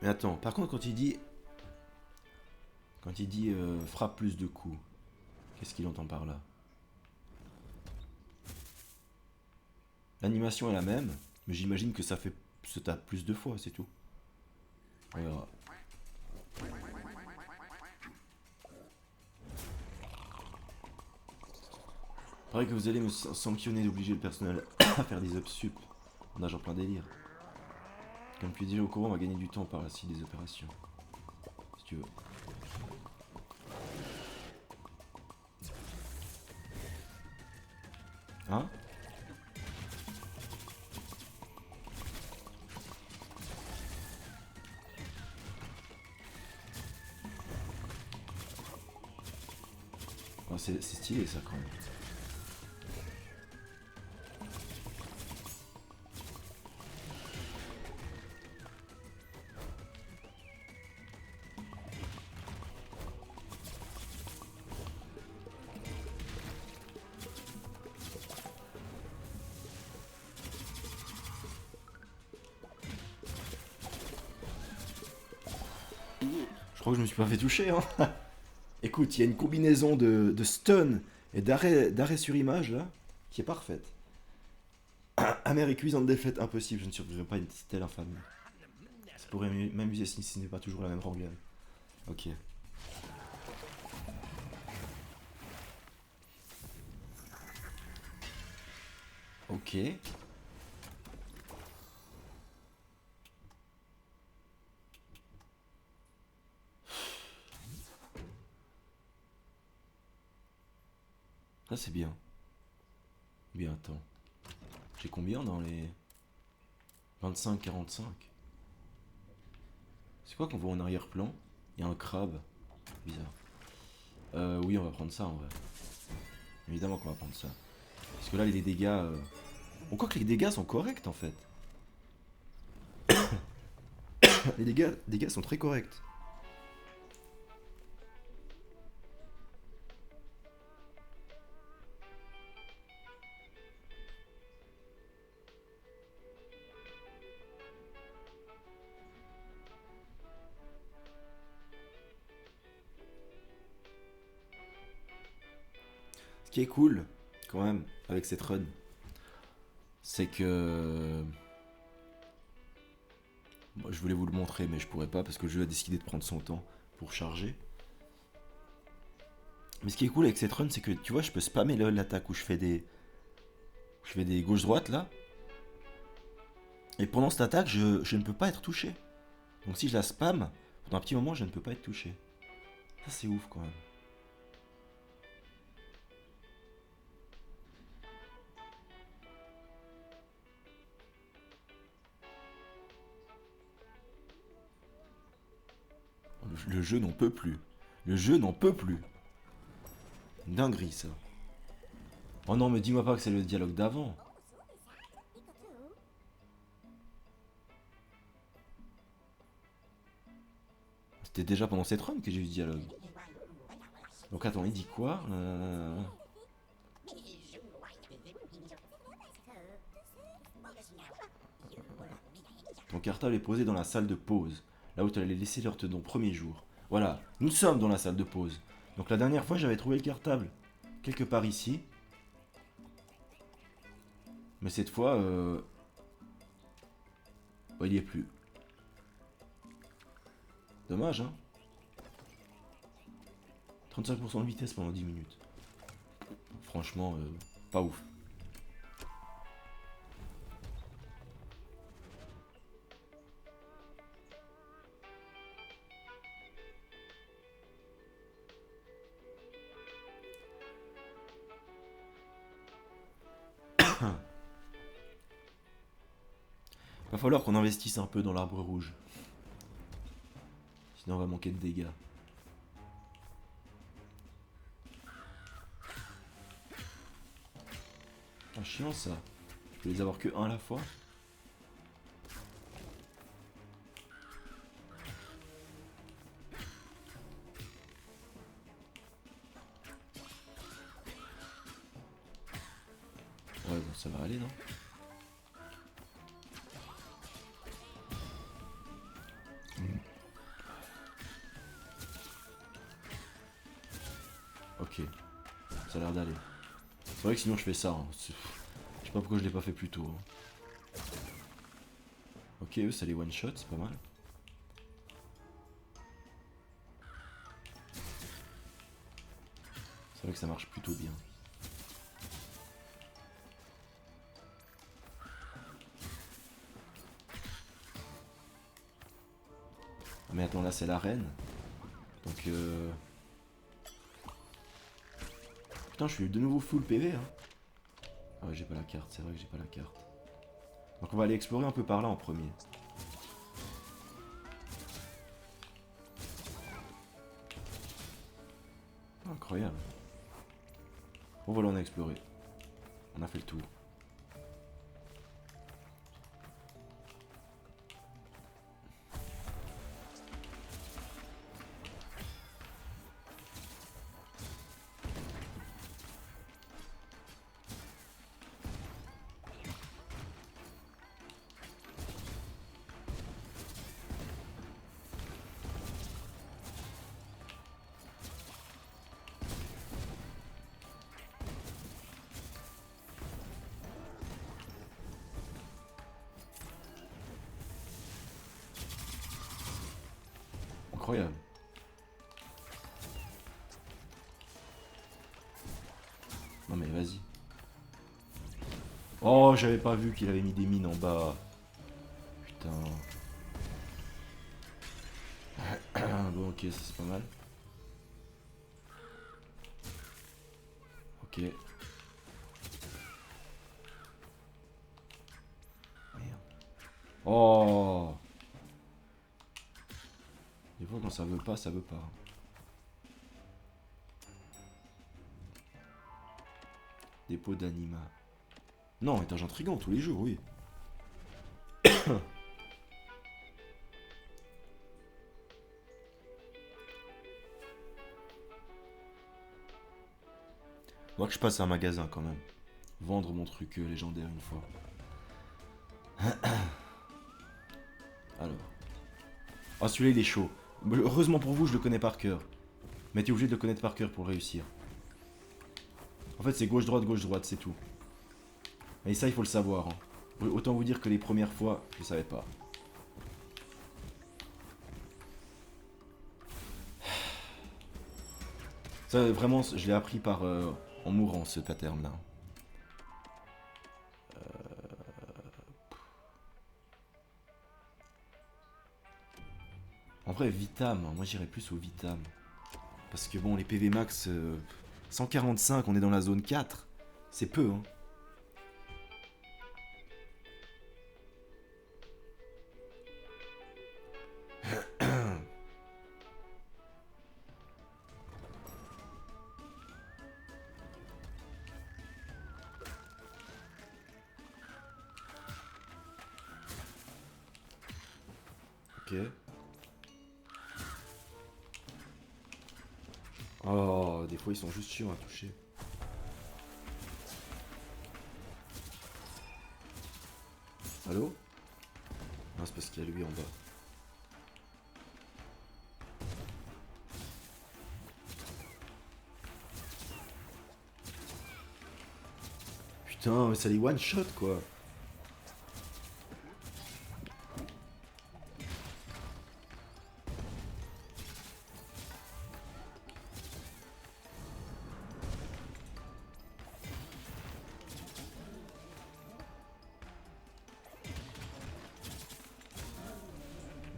Mais attends, par contre, quand il dit. Quand il dit frappe plus de coups, qu'est-ce qu'il entend par là? L'animation est la même, mais j'imagine que ça fait se tape plus de fois, c'est tout. On verra. Pareil que vous allez me sanctionner d'obliger le personnel à faire des ups sup en nage en plein délire. Comme tu dis, au courant, on va gagner du temps par la suite des opérations. Si tu veux. Hein? Oh, c'est stylé ça quand même. Je crois que je me suis pas fait toucher, hein. Écoute, il y a une combinaison de stun et d'arrêt sur image là qui est parfaite. Amère et cuisante défaite, impossible, je ne survivrai pas à une telle infamie. Ça pourrait m'amuser si ce n'est pas toujours la même rengaine. Ok. Ok. Ça c'est bien. Bien, attends. J'ai combien dans les 25-45? C'est quoi qu'on voit en arrière-plan? Il y a un crabe. Bizarre. Oui, on va prendre ça en vrai. Évidemment qu'on va prendre ça. Parce que là, les dégâts. On croit que les dégâts sont corrects en fait. Les dégâts sont très corrects. Ce qui est cool, quand même, avec cette run, c'est que. Bon, je voulais vous le montrer, mais je pourrais pas parce que le jeu a décidé de prendre son temps pour charger. Mais ce qui est cool avec cette run, c'est que tu vois, je peux spammer l'attaque où je fais des. Je fais des gauche-droite là. Et pendant cette attaque, je ne peux pas être touché. Donc si je la spam, pendant un petit moment, je ne peux pas être touché. Ça, c'est ouf quand même. Le jeu n'en peut plus. Le jeu n'en peut plus. Dinguerie ça. Oh non, mais dis-moi pas que c'est le dialogue d'avant. C'était déjà pendant cette run que j'ai eu ce dialogue. Donc attends, il dit quoi? Ton cartable est posé dans la salle de pause, là où tu allais laisser leur ton premier jour. Voilà, nous sommes dans la salle de pause. Donc la dernière fois, j'avais trouvé le cartable quelque part ici. Mais cette fois, bah, il y est plus. Dommage, hein. 35% de vitesse pendant 10 minutes. Franchement, pas ouf. Va falloir qu'on investisse un peu dans l'arbre rouge. Sinon on va manquer de dégâts. Ah, chiant ça. Je peux les avoir que un à la fois. Ouais, bon, ça va aller, non? Ok. Ça a l'air d'aller. C'est vrai que sinon je fais ça. Hein. sais pas pourquoi je l'ai pas fait plus tôt. Hein. Ok, eux ça les one shot, c'est pas mal. C'est vrai que ça marche plutôt bien. Ah mais attends, là c'est la reine. Donc putain, je suis de nouveau full PV hein. Ah ouais, j'ai pas la carte, c'est vrai que j'ai pas la carte. Donc on va aller explorer un peu par là en premier. Incroyable. Bon voilà, on a exploré. On a fait le tour. Incroyable. Non mais vas-y. Oh, j'avais pas vu qu'il avait mis des mines en bas. Putain. Bon, ok, ça c'est pas mal. Ok. Merde. Oh. Des fois quand ça veut pas, ça veut pas. Dépôt d'anima. Non, étage intriguant tous les jours, oui. Moi que je passe à un magasin quand même. Vendre mon truc légendaire une fois. Alors. Ah, celui-là il est chaud. Heureusement pour vous, je le connais par cœur. Mais t'es obligé de le connaître par cœur pour le réussir. En fait, c'est gauche-droite, c'est tout. Et ça, il faut le savoir. Hein. Autant vous dire que les premières fois, je savais pas. Ça, vraiment, je l'ai appris par en mourant, ce pattern-là. En vrai, Vitam, hein, moi j'irais plus au Vitam. Parce que bon, les PV max, 145, on est dans la zone 4. C'est peu, hein. Ok. Oh, des fois ils sont juste chiants à toucher. Allô? Non, c'est parce qu'il y a lui en bas. Putain, mais ça les one shot quoi.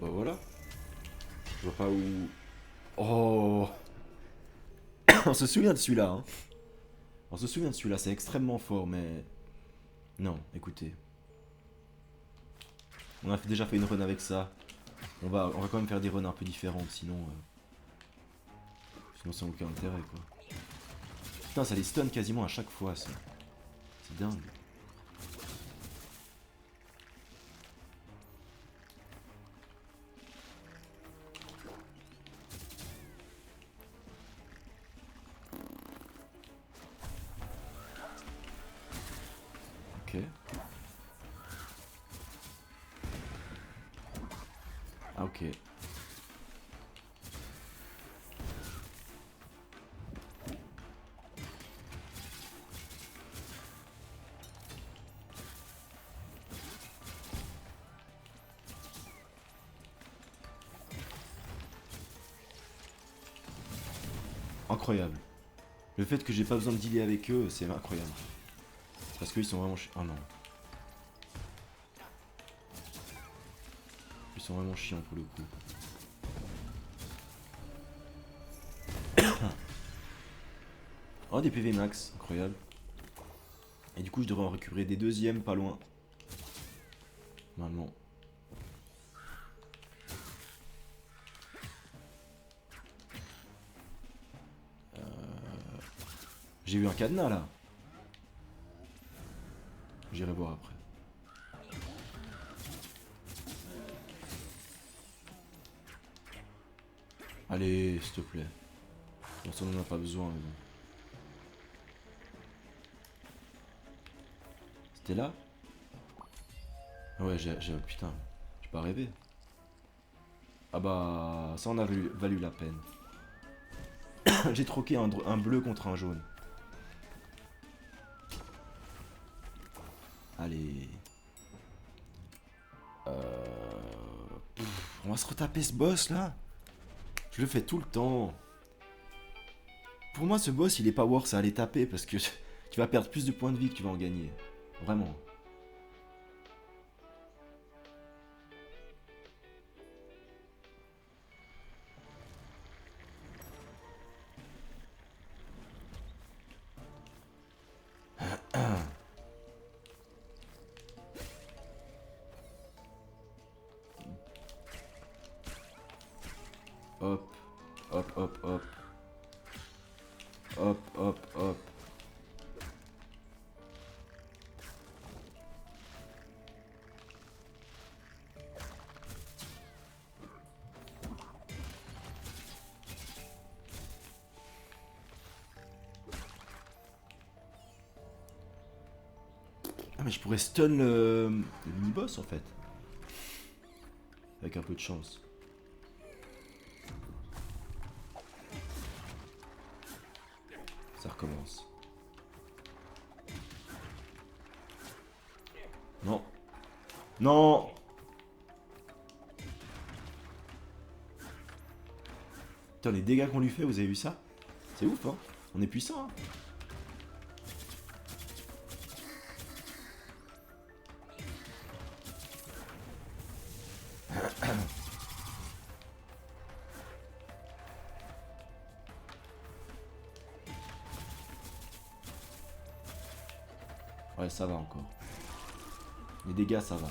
Bah voilà. Je vois pas où. Oh. On se souvient de celui-là, hein. On se souvient de celui-là, c'est extrêmement fort, mais. Non, écoutez. On a déjà fait une run avec ça. On va quand même faire des runs un peu différentes, sinon. Sinon, ça n'a aucun intérêt, quoi. Putain, ça les stun quasiment à chaque fois, ça. C'est dingue. Ok. Ah, ok. Incroyable. Le fait que j'ai pas besoin de dealer avec eux, c'est incroyable. Parce qu'ils sont vraiment oh non. Ils sont vraiment chiants pour le coup. Oh, des PV max, incroyable. Et du coup, je devrais en récupérer des deuxièmes pas loin. Normalement. J'ai eu un cadenas là. J'irai voir après. Allez, s'il te plaît. Bon, ça on en a pas besoin. Mais bon. C'était là? Ah ouais, putain, j'ai pas rêvé. Ah bah, ça en a valu la peine. J'ai troqué un bleu contre un jaune. Allez. On va se retaper ce boss là. Je le fais tout le temps. Pour moi, ce boss, il est pas worth à aller taper parce que tu vas perdre plus de points de vie que tu vas en gagner. Vraiment. Hop, hop, hop, hop. Hop, hop, hop. Ah mais je pourrais stun le mini-boss en fait. Avec un peu de chance. Ça recommence. Non. Non. Putain, les dégâts qu'on lui fait, vous avez vu ça? C'est ouf, hein? On est puissant, hein? Ouais, ça va encore. Les dégâts, ça va.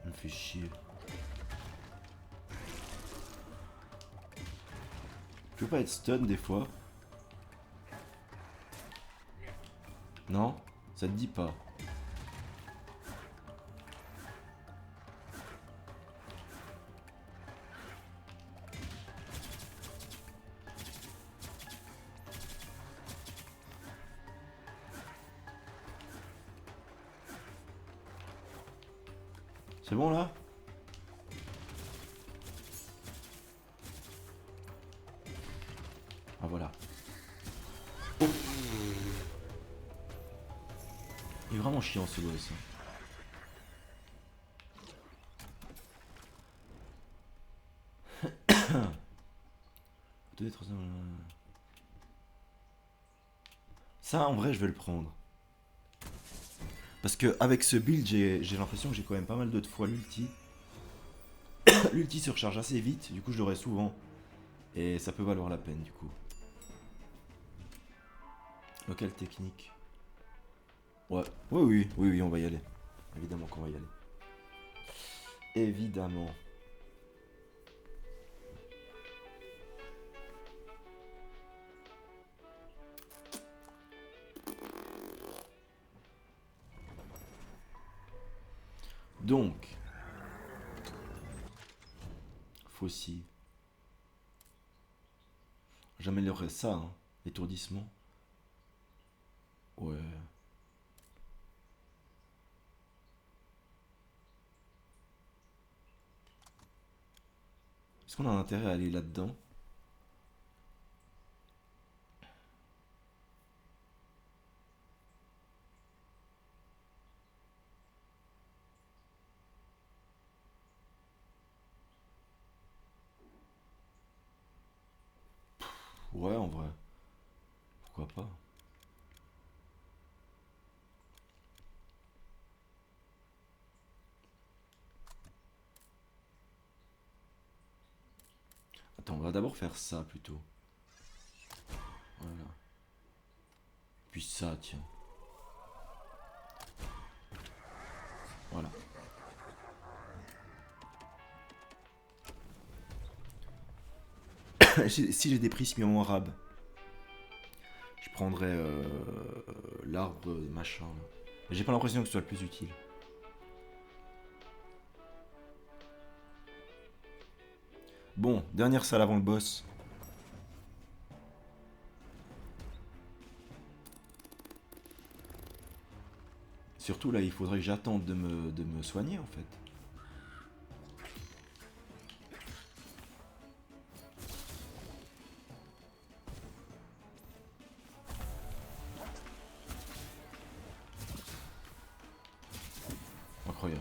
On me fait chier. Tu peux pas être stun des fois? Non? Ça te dit pas. C'est bon là? Ah voilà. Oh. Il est vraiment chiant ce boss. Ça en vrai je vais le prendre. Parce que avec ce build j'ai l'impression que j'ai quand même pas mal de fois l'ulti. L'ulti se recharge assez vite, du coup je l'aurai souvent. Et ça peut valoir la peine du coup. Local technique. Ouais, oui, on va y aller. Évidemment qu'on va y aller. Évidemment. Donc. Faucille. J'améliorerai ça, hein. Étourdissement. Ouais. Est-ce qu'on a intérêt à aller là-dedans? Ouais, en vrai. Pourquoi pas? Attends, on va d'abord faire ça plutôt. Voilà. Puis ça, tiens. Voilà. Si j'ai des prismes arabes, je prendrais l'arbre machin. Là. Mais j'ai pas l'impression que ce soit le plus utile. Bon, dernière salle avant le boss. Surtout là, il faudrait que j'attende de me soigner en fait. Incroyable.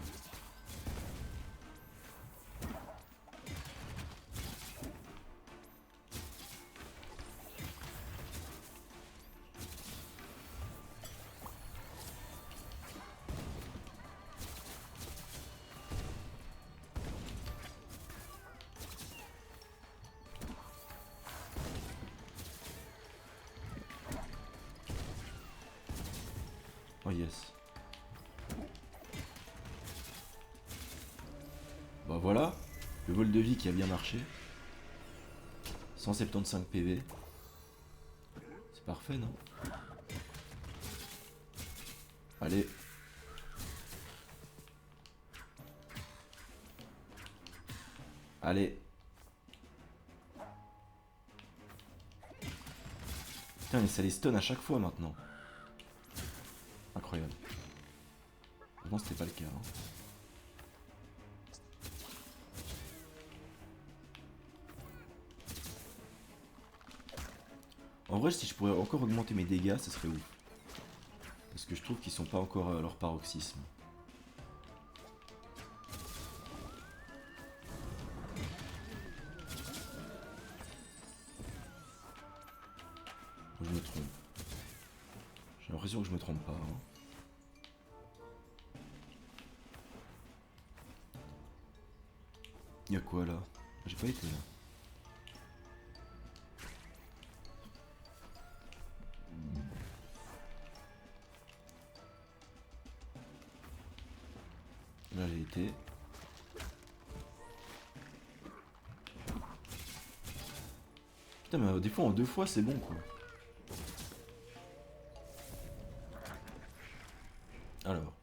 Oh yes. Bah voilà, le vol de vie qui a bien marché. 175 PV. C'est parfait, non? Allez. Allez. Putain, mais ça les stun à chaque fois maintenant. Incroyable. Avant, c'était pas le cas. Hein. En vrai, si je pourrais encore augmenter mes dégâts, ce serait ouf. Parce que je trouve qu'ils sont pas encore à leur paroxysme. Ou je me trompe. J'ai l'impression que je me trompe pas. Hein. Y'a quoi là? J'ai pas été là. Là j'ai été. Putain mais des fois en 2 fois c'est bon quoi. Alors.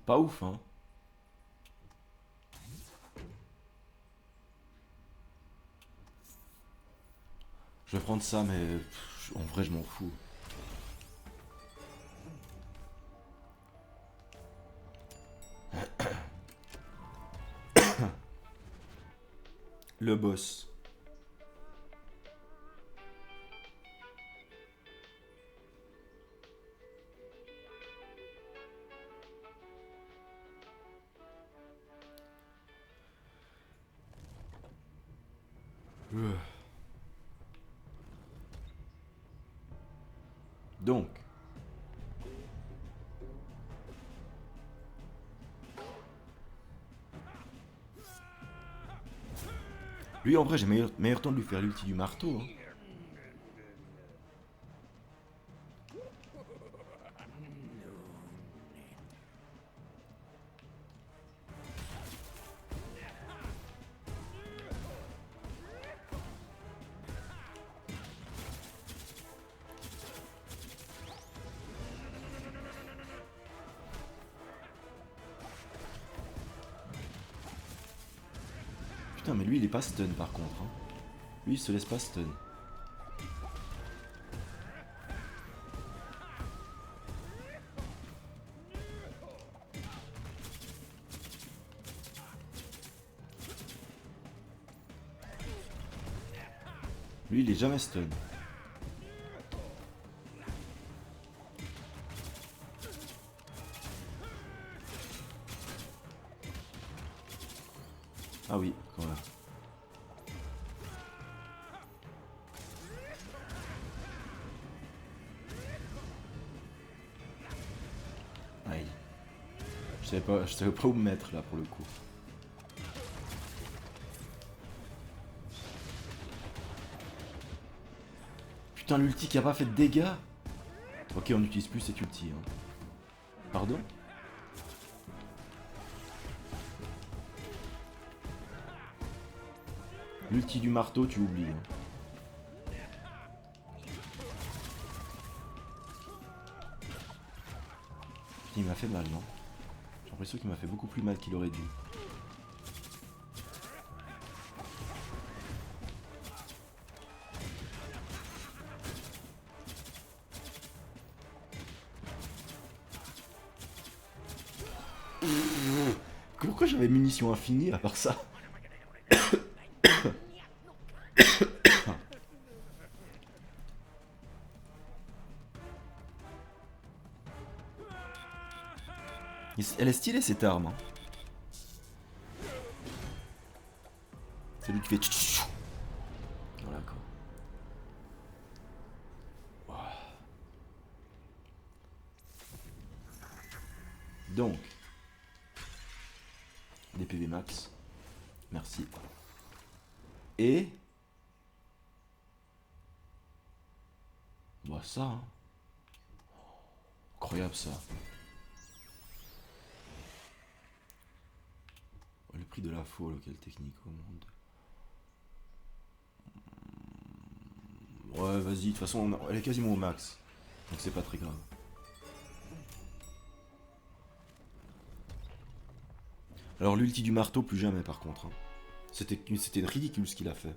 Pas ouf hein. Je vais prendre ça mais en vrai je m'en fous. Le boss. Donc. Lui en vrai j'ai meilleur temps de lui faire l'ulti du marteau. Hein. Putain mais lui il est pas stun par contre. Hein. Lui il se laisse pas stun. Lui il est jamais stun. Ah oui, quand même. Aïe. Je savais pas où me mettre là pour le coup. Putain, l'ulti qui a pas fait de dégâts. Ok, on n'utilise plus cet ulti. Hein. Pardon? L'ulti du marteau, tu oublies. Hein. Il m'a fait mal, non? J'ai l'impression qu'il m'a fait beaucoup plus mal qu'il aurait dû. Pourquoi j'avais munitions infinies à part ça? Elle est stylée cette arme. Hein. C'est lui qui fait tchou. Voilà quoi. Wow. Donc. Des PV max. Merci. Et. Bah ça. Hein. Incroyable ça. Le prix de la folle, quelle technique au monde. Ouais, vas-y, de toute façon, elle est quasiment au max. Donc c'est pas très grave. Alors l'ulti du marteau, plus jamais par contre. Hein. C'était ridicule ce qu'il a fait.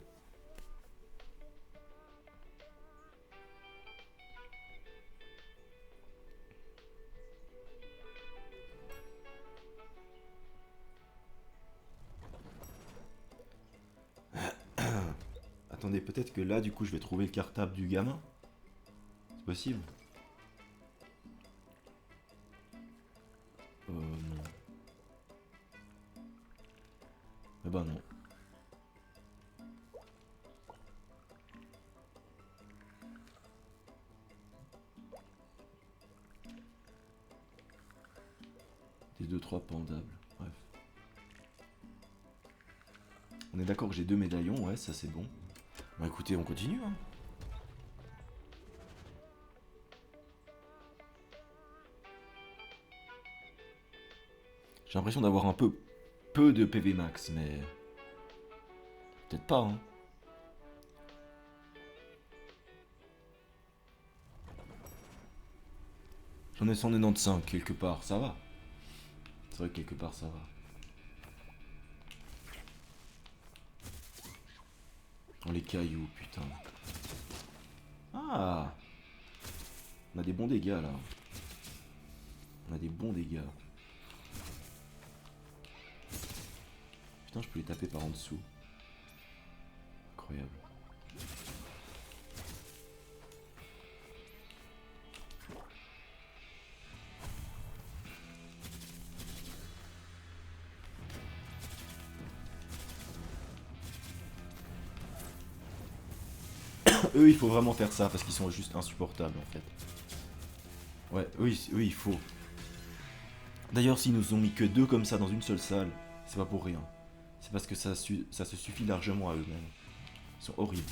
Attendez, peut-être que là, du coup, je vais trouver le cartable du gamin. C'est possible? Non. Eh ben non. Des 2-3 pendables. Bref. On est d'accord que j'ai 2 médaillons, ouais, ça c'est bon. Bah écoutez, on continue, hein. J'ai l'impression d'avoir un peu de PV max, mais... Peut-être pas, hein. J'en ai 195 quelque part, ça va. C'est vrai que quelque part ça va. Oh les cailloux, putain. Ah! On a des bons dégâts là. On a des bons dégâts. Putain, je peux les taper par en dessous. Incroyable. Eux, il faut vraiment faire ça parce qu'ils sont juste insupportables en fait. Ouais, oui, il faut. D'ailleurs, s'ils nous ont mis que 2 comme ça dans une seule salle, c'est pas pour rien. C'est parce que ça se suffit largement à eux-mêmes. Ils sont horribles.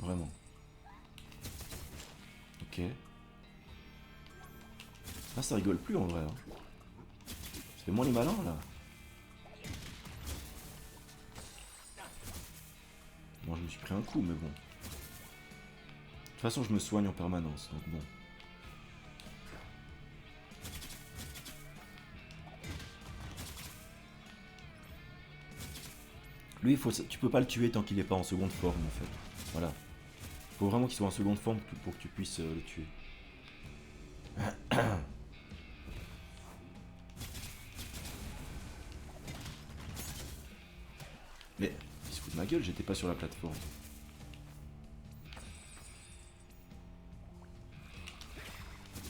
Vraiment. Ok. Là, ça rigole plus en vrai. Hein. Ça fait moins les malins là. Bon, je me suis pris un coup, mais bon. De toute façon, je me soigne en permanence, donc bon. Lui, tu peux pas le tuer tant qu'il est pas en seconde forme, en fait. Voilà. Faut vraiment qu'il soit en seconde forme pour que tu puisses le tuer. Mais, il se fout de ma gueule, j'étais pas sur la plateforme.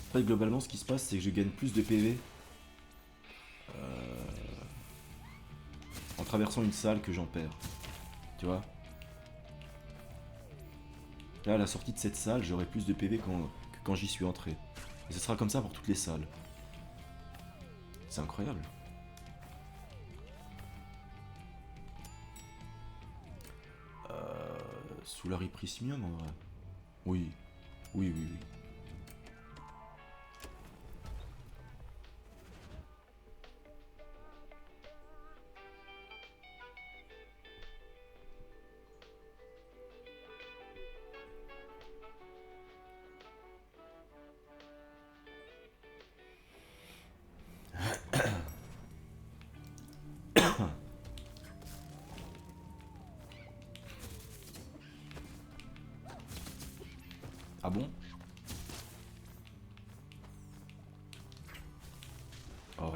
En fait, globalement, ce qui se passe, c'est que je gagne plus de PV en traversant une salle que j'en perds. Tu vois? Là, à la sortie de cette salle, j'aurai plus de PV que quand j'y suis entré. Et ce sera comme ça pour toutes les salles. C'est incroyable. Soulari Prismium en vrai. Oui. Oui, oui, oui. Ah bon? Oh,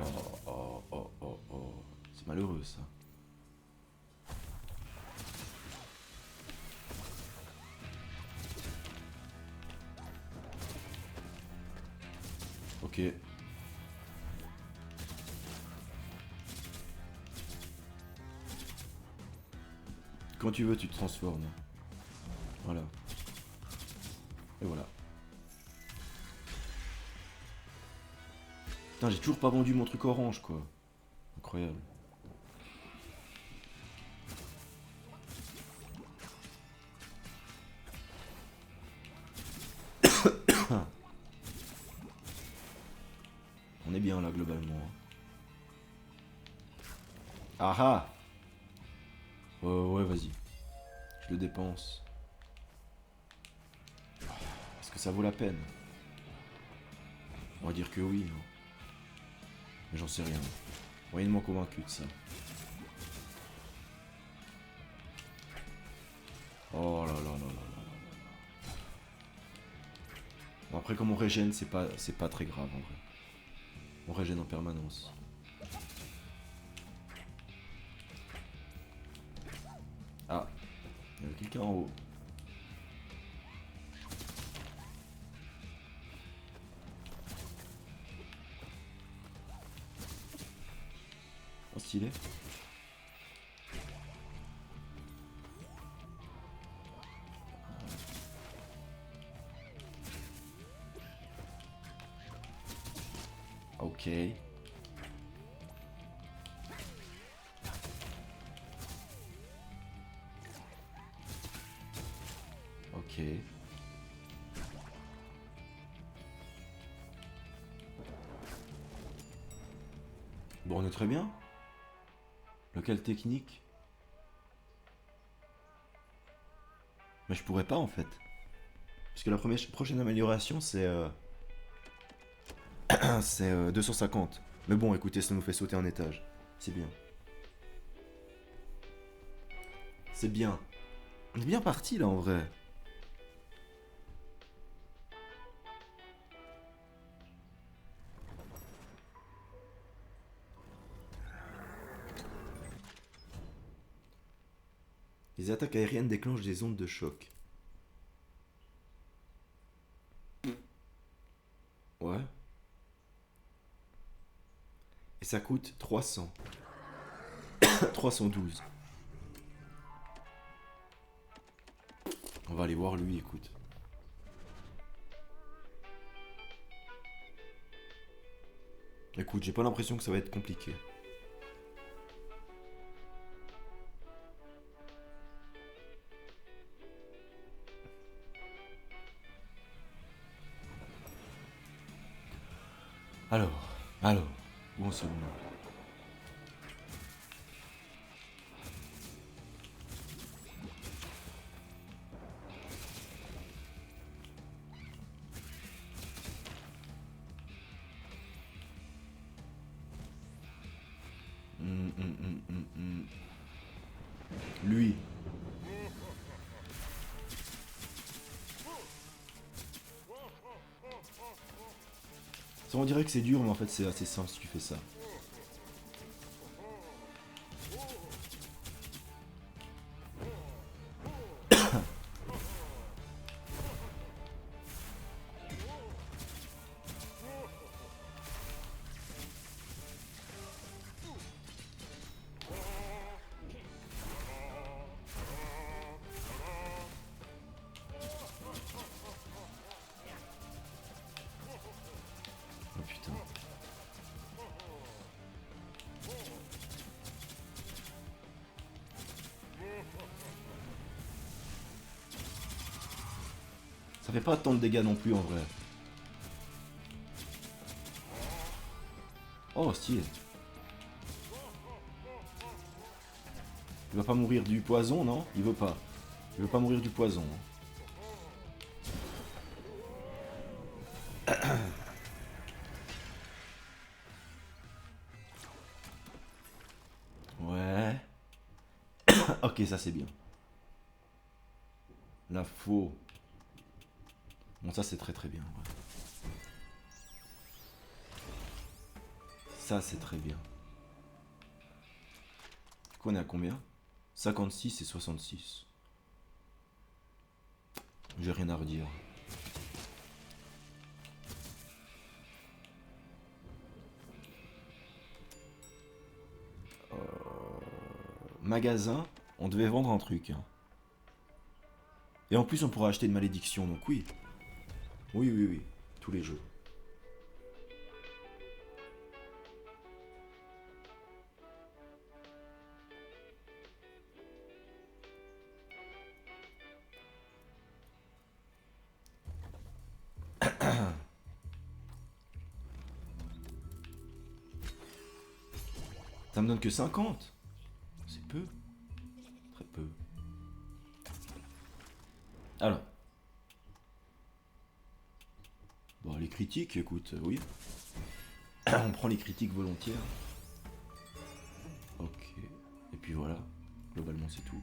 oh, oh, oh, oh. C'est malheureux ça. Ok. Quand tu veux, tu te transformes. Voilà. Et voilà. Putain, j'ai toujours pas vendu mon truc orange, quoi. Incroyable. On est bien là, globalement. Ah ah! Ouais, vas-y. Je le dépense. Est-ce que ça vaut la peine? On va dire que oui, non? Mais j'en sais rien. Moyennement convaincu de ça. Oh là là là là là. Bon, après, comme on régène, c'est pas très grave en vrai. On régène en permanence. Ah, il y a quelqu'un en haut. Oh, stylé. Ok. Ok. Bon, on est très bien. Local technique. Mais je pourrais pas en fait. Parce que la prochaine amélioration c'est c'est 250. Mais bon, écoutez, ça nous fait sauter un étage. C'est bien. C'est bien. On est bien parti là en vrai. Les attaques aériennes déclenchent des ondes de choc. Ouais. Et ça coûte 300. 312. On va aller voir lui, écoute. Écoute, j'ai pas l'impression que ça va être compliqué. Alors, où en sommes-nous? Lui. Ça, on dirait que c'est dur, mais en fait c'est assez simple si tu fais ça. ferait pas tant de dégâts non plus en vrai. Oh, stylé. Il va pas mourir du poison, non? Il veut pas. Il veut pas mourir du poison. Ouais. Ok, ça c'est bien. La faux. Bon, ça c'est très très bien. Ouais. Ça c'est très bien. Du coup, on est à combien? 56 et 66. J'ai rien à redire. Magasin, on devait vendre un truc. Hein. Et en plus, on pourra acheter une malédiction, donc oui. Oui, oui, oui. Tous les jeux. Ça me donne que 50. C'est peu. Très peu. Alors. Bon, les critiques, écoute, oui. On prend les critiques volontiers. Ok. Et puis voilà. Globalement, c'est tout.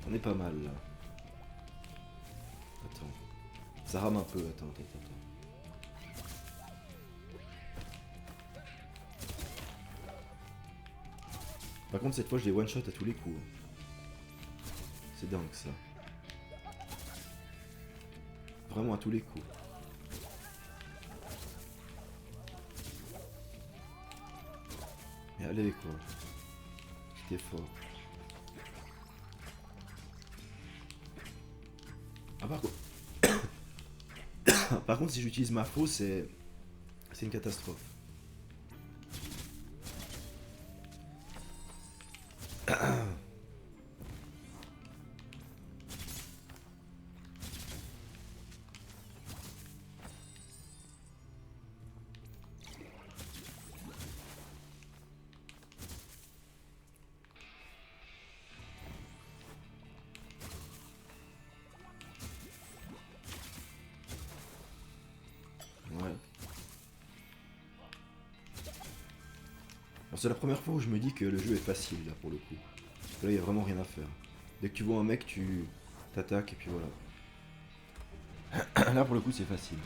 On est pas mal là. Attends. Ça rame un peu. Attends. Par contre, cette fois, je les one-shot à tous les coups. C'est dingue ça. Vraiment à tous les coups. Mais allez quoi. Petit effort. Ah par contre... Par contre si j'utilise ma faux c'est une catastrophe. Ouais. C'est la première fois où je me dis que le jeu est facile là pour le coup. Parce que là il n'y a vraiment rien à faire. Dès que tu vois un mec tu t'attaques et puis voilà. Là pour le coup c'est facile.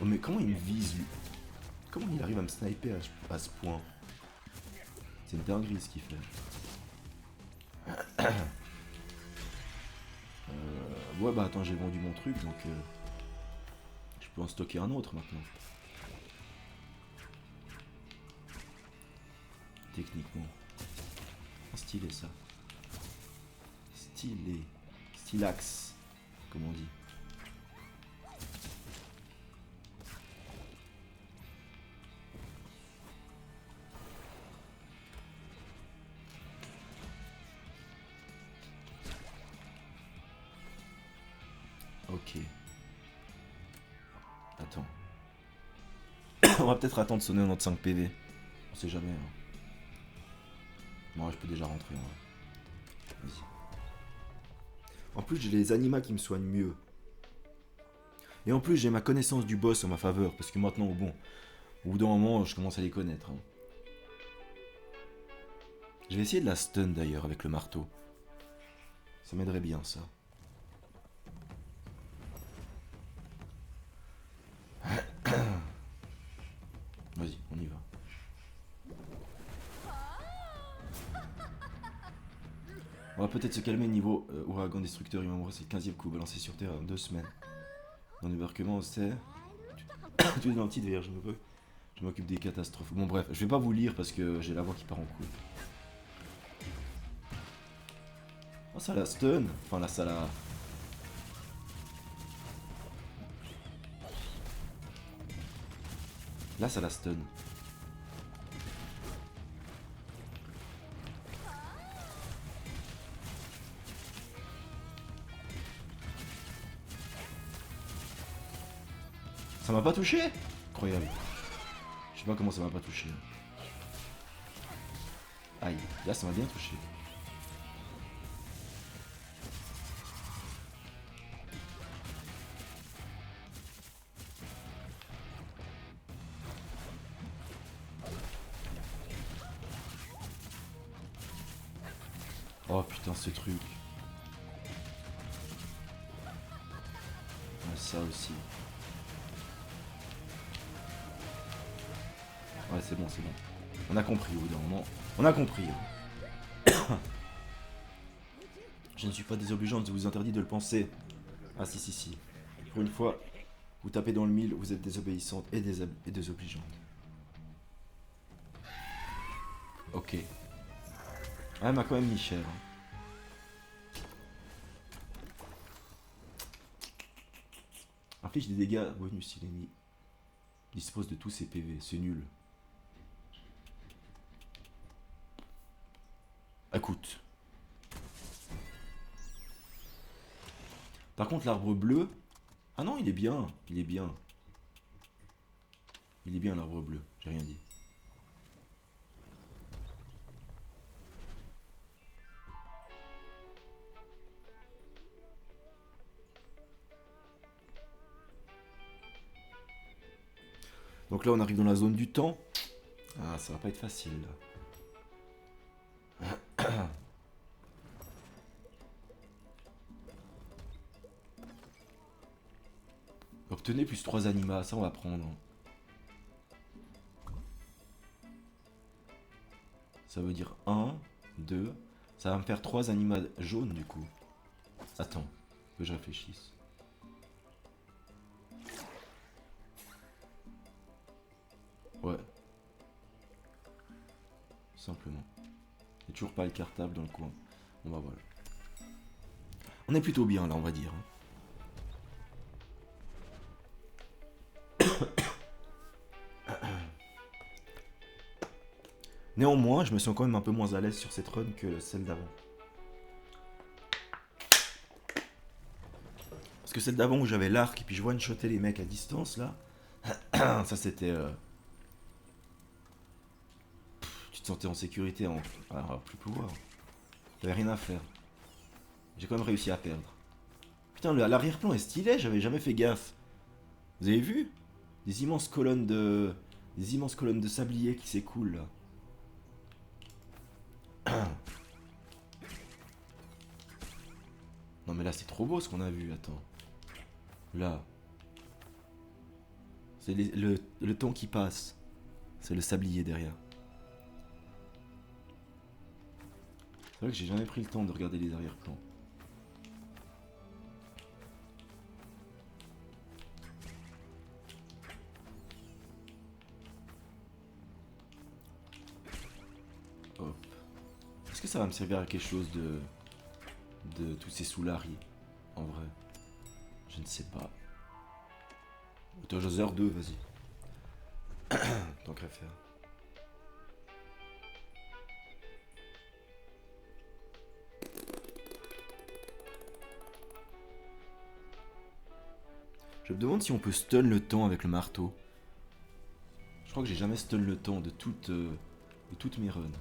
Oh, mais comment il me vise lui? Comment il arrive à me sniper à ce point? C'est une dinguerie ce qu'il fait. Ouais bah attends j'ai vendu mon truc donc je peux en stocker un autre maintenant. Techniquement. Stylé ça. Stylé. Stylax, comme on dit. Ok. Attends. On va peut-être attendre sonner notre 5 PV. On sait jamais. Hein. Moi je peux déjà rentrer. Ouais. Vas-y. En plus j'ai les animaux qui me soignent mieux. Et en plus j'ai ma connaissance du boss en ma faveur. Parce que maintenant, bon, au bout d'un moment je commence à les connaître. Hein. Je vais essayer de la stun d'ailleurs avec le marteau. Ça m'aiderait bien ça. On va peut-être se calmer niveau ouragan destructeur. Il m'envoie c'est le 15e coup balancé sur Terre en 2 semaines. Dans l'embarquement, c'est. Tu es dans le petit verre, je m'occupe des catastrophes. Bon, bref, je vais pas vous lire parce que j'ai la voix qui part en couille. Oh, ça la stun. Enfin, là, ça la. Là, ça la stun. Ça m'a pas touché? Incroyable. Je sais pas comment ça m'a pas touché. Aïe, là ça m'a bien touché. Oh putain ce truc. Ah, ça aussi. Ouais c'est bon, c'est bon. On a compris au bout d'un moment. On a compris. Je ne suis pas désobligeante, je vous interdis de le penser. Ah si si si. Pour une fois, vous tapez dans le mille, vous êtes désobéissante et désobligeante. Ok. Ah, elle m'a quand même mis cher. Inflige des dégâts bonus si l'ennemi dispose de tous ses PV. C'est nul. Écoute. Par contre, l'arbre bleu... Ah non, il est bien. Il est bien. Il est bien, l'arbre bleu. J'ai rien dit. Donc là, on arrive dans la zone du temps. Ah, ça va pas être facile. Obtenez plus 3 animats. Ça, on va prendre. Ça veut dire 1, 2. Ça va me faire 3 animaux jaunes, du coup. Attends, que je réfléchisse. Ouais. Simplement. Il n'y a toujours pas le cartable dans le coin. Bon bah voilà. On est plutôt bien là, on va dire. Néanmoins, je me sens quand même un peu moins à l'aise sur cette run que celle d'avant. Parce que celle d'avant où j'avais l'arc et puis je one-shotais les mecs à distance là, ça c'était... Tu te sentais en sécurité, plus pouvoir. J'avais rien à faire. J'ai quand même réussi à perdre. Putain, l'arrière-plan est stylé, j'avais jamais fait gaffe. Vous avez vu? Des immenses colonnes de... Des immenses colonnes de sablier qui s'écoulent là. Non mais là c'est trop beau ce qu'on a vu, attends. Là. C'est le temps qui passe. C'est le sablier derrière. C'est vrai que j'ai jamais pris le temps de regarder les arrière-plans. Hop. Est-ce que ça va me servir à quelque chose de tous ces soularis? En vrai. Je ne sais pas. Autojoseur 2, vas-y. Tant qu'à faire. Je me demande si on peut stun le temps avec le marteau. Je crois que j'ai jamais stun le temps de toutes mes runs.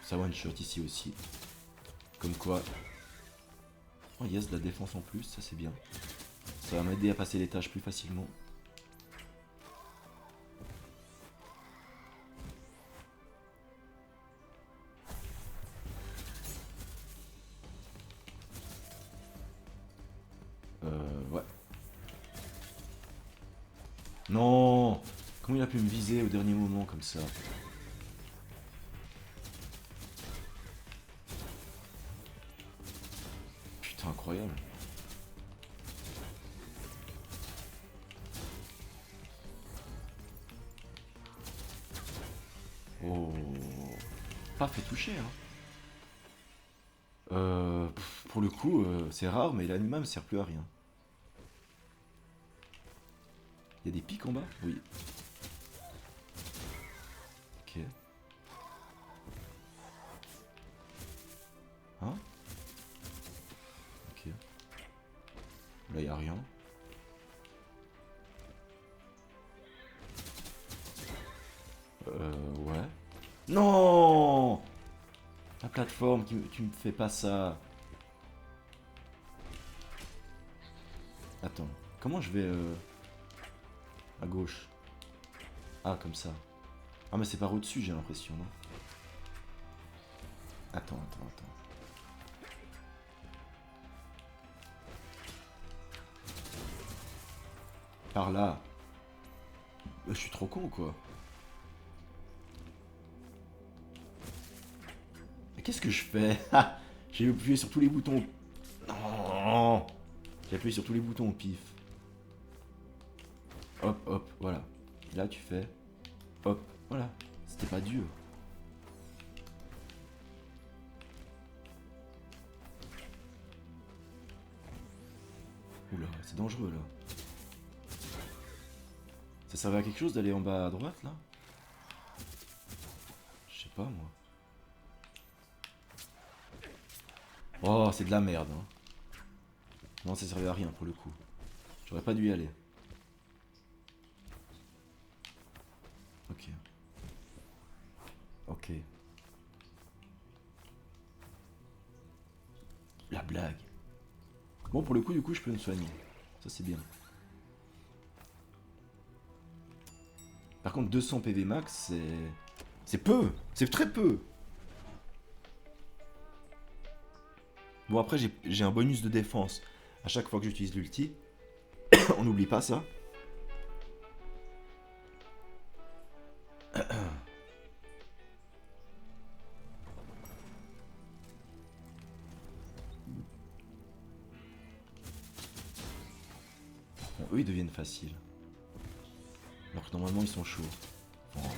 Ça one shot ici aussi. Comme quoi. Oh yes, de la défense en plus, ça c'est bien. Ça va m'aider à passer les tâches plus facilement. Ouais. Non! Comment il a pu me viser au dernier moment comme ça? Putain, incroyable. Oh. Pas fait toucher, hein. Pour le coup, c'est rare, mais l'anima me sert plus à rien. Il y a des pics en bas? Oui. Ok. Hein? Ok. Là, y a rien. Ouais. Non! La plateforme, tu me fais pas ça. Attends. Comment je vais à gauche? Ah, comme ça. Ah, mais c'est par au-dessus, j'ai l'impression, non? Attends. Par là. Je suis trop con, quoi. Mais qu'est-ce que je fais? J'ai appuyé sur tous les boutons. Non! J'ai appuyé sur tous les boutons au pif. Hop, voilà. Là, tu fais. Hop, voilà. C'était pas Dieu. Oula, c'est dangereux, là. Ça servait à quelque chose d'aller en bas à droite, là? Je sais pas, moi. Oh, c'est de la merde, hein. Non, ça servait à rien, pour le coup. J'aurais pas dû y aller. Ok. Ok. La blague. Bon, pour le coup, du coup, je peux me soigner. Ça, c'est bien. Par contre, 200 PV max, c'est... C'est peu. C'est très peu. Bon, après, j'ai un bonus de défense à chaque fois que j'utilise l'ulti. On n'oublie pas ça. Bon, eux, ils deviennent faciles. Alors que normalement, ils sont chauds. Enfin,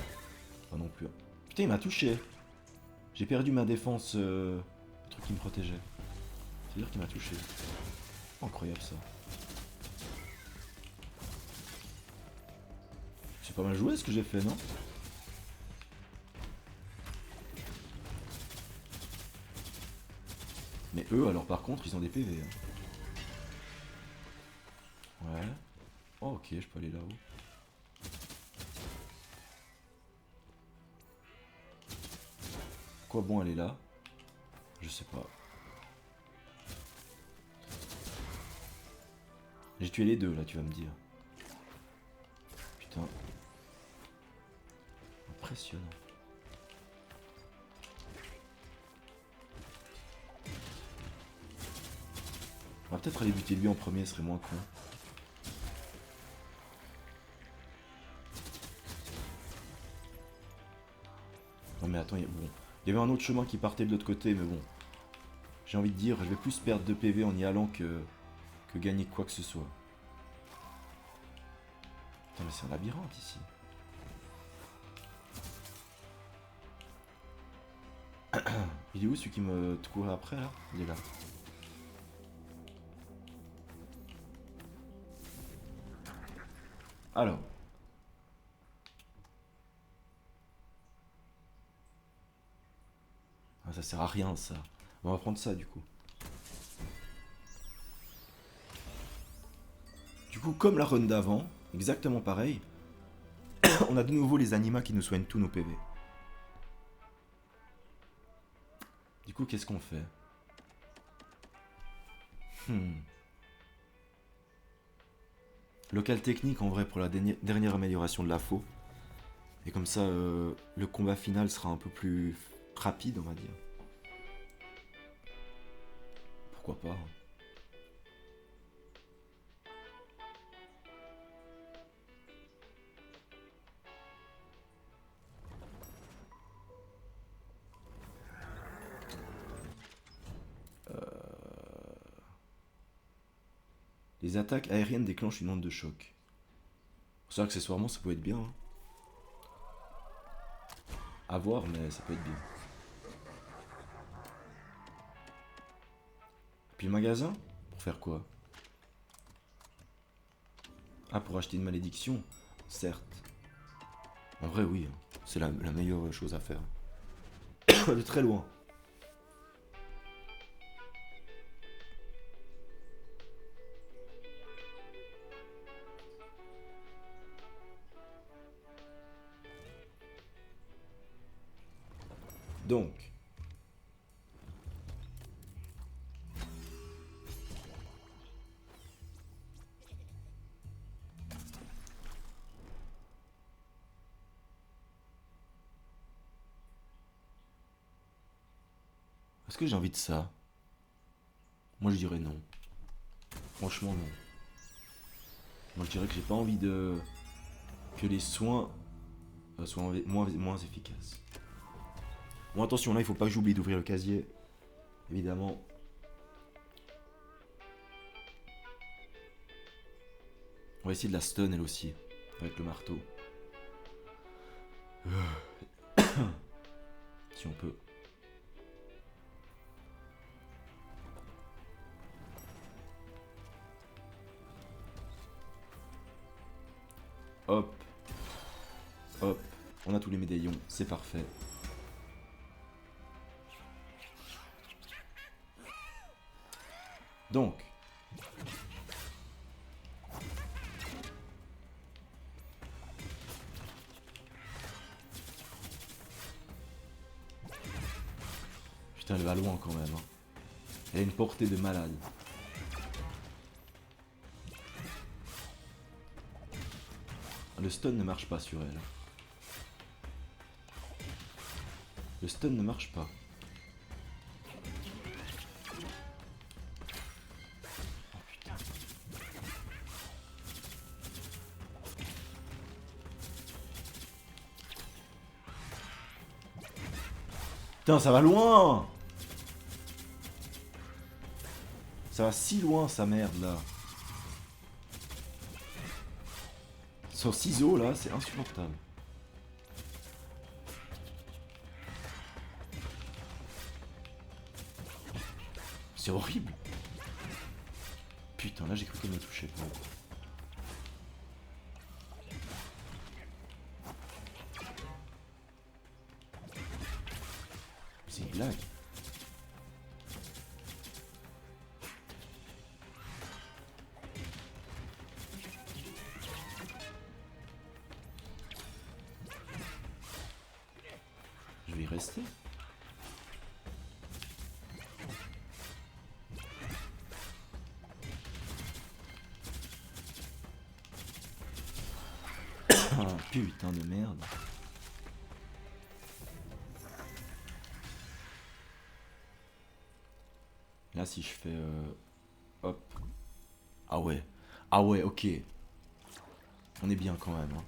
pas non plus. Putain, il m'a touché. J'ai perdu ma défense, le truc qui me protégeait. C'est-à-dire qu'il m'a touché. Incroyable, ça. C'est pas mal joué ce que j'ai fait, non? Mais eux, alors par contre, ils ont des PV. Hein. Ouais. Oh, ok, je peux aller là-haut. Quoi bon aller là? Je sais pas. J'ai tué les deux là, tu vas me dire. Putain. Impressionnant. On va peut-être aller buter lui en premier, ce serait moins con. Non mais attends, bon. Il y avait un autre chemin qui partait de l'autre côté, mais bon. J'ai envie de dire, je vais plus perdre de PV en y allant que gagner quoi que ce soit. Putain mais c'est un labyrinthe ici. Il est où celui qui me courait après là? Il est là. Alors. Ah, ça sert à rien ça. On va prendre ça du coup. Du coup, comme la run d'avant, exactement pareil, on a de nouveau les animas qui nous soignent tous nos PV. Du coup, qu'est-ce qu'on fait? Local technique en vrai pour la dernière amélioration de la faux. Et comme ça, le combat final sera un peu plus rapide, on va dire. Pourquoi pas, hein. Les attaques aériennes déclenchent une onde de choc. Ça, accessoirement, ça peut être bien. Hein. À voir, mais ça peut être bien. Puis le magasin? Pour faire quoi? Ah, pour acheter une malédiction? Certes. En vrai, oui. C'est la meilleure chose à faire. De très loin. Donc. Est-ce que j'ai envie de ça? Moi, je dirais non. Franchement, non. Moi, je dirais que j'ai pas envie de... que les soins soient moins efficaces. Bon, attention, là, il faut pas que j'oublie d'ouvrir le casier. Évidemment. On va essayer de la stun, elle aussi. Avec le marteau. Si on peut. Hop. Hop. On a tous les médaillons. C'est parfait. Donc. Putain, elle va loin quand même. Hein. Elle a une portée de malade. Le stun ne marche pas sur elle. Le stun ne marche pas. Oh putain. Putain, ça va loin! Ça va si loin, sa merde, là. Sur ciseaux, là, c'est insupportable. C'est horrible. Putain, là, j'ai cru qu'elle me touchait pas. C'est une blague. Je vais y rester. Putain de merde. Là, si je fais... hop. Ah ouais. Ah ouais, ok. On est bien quand même. Hein.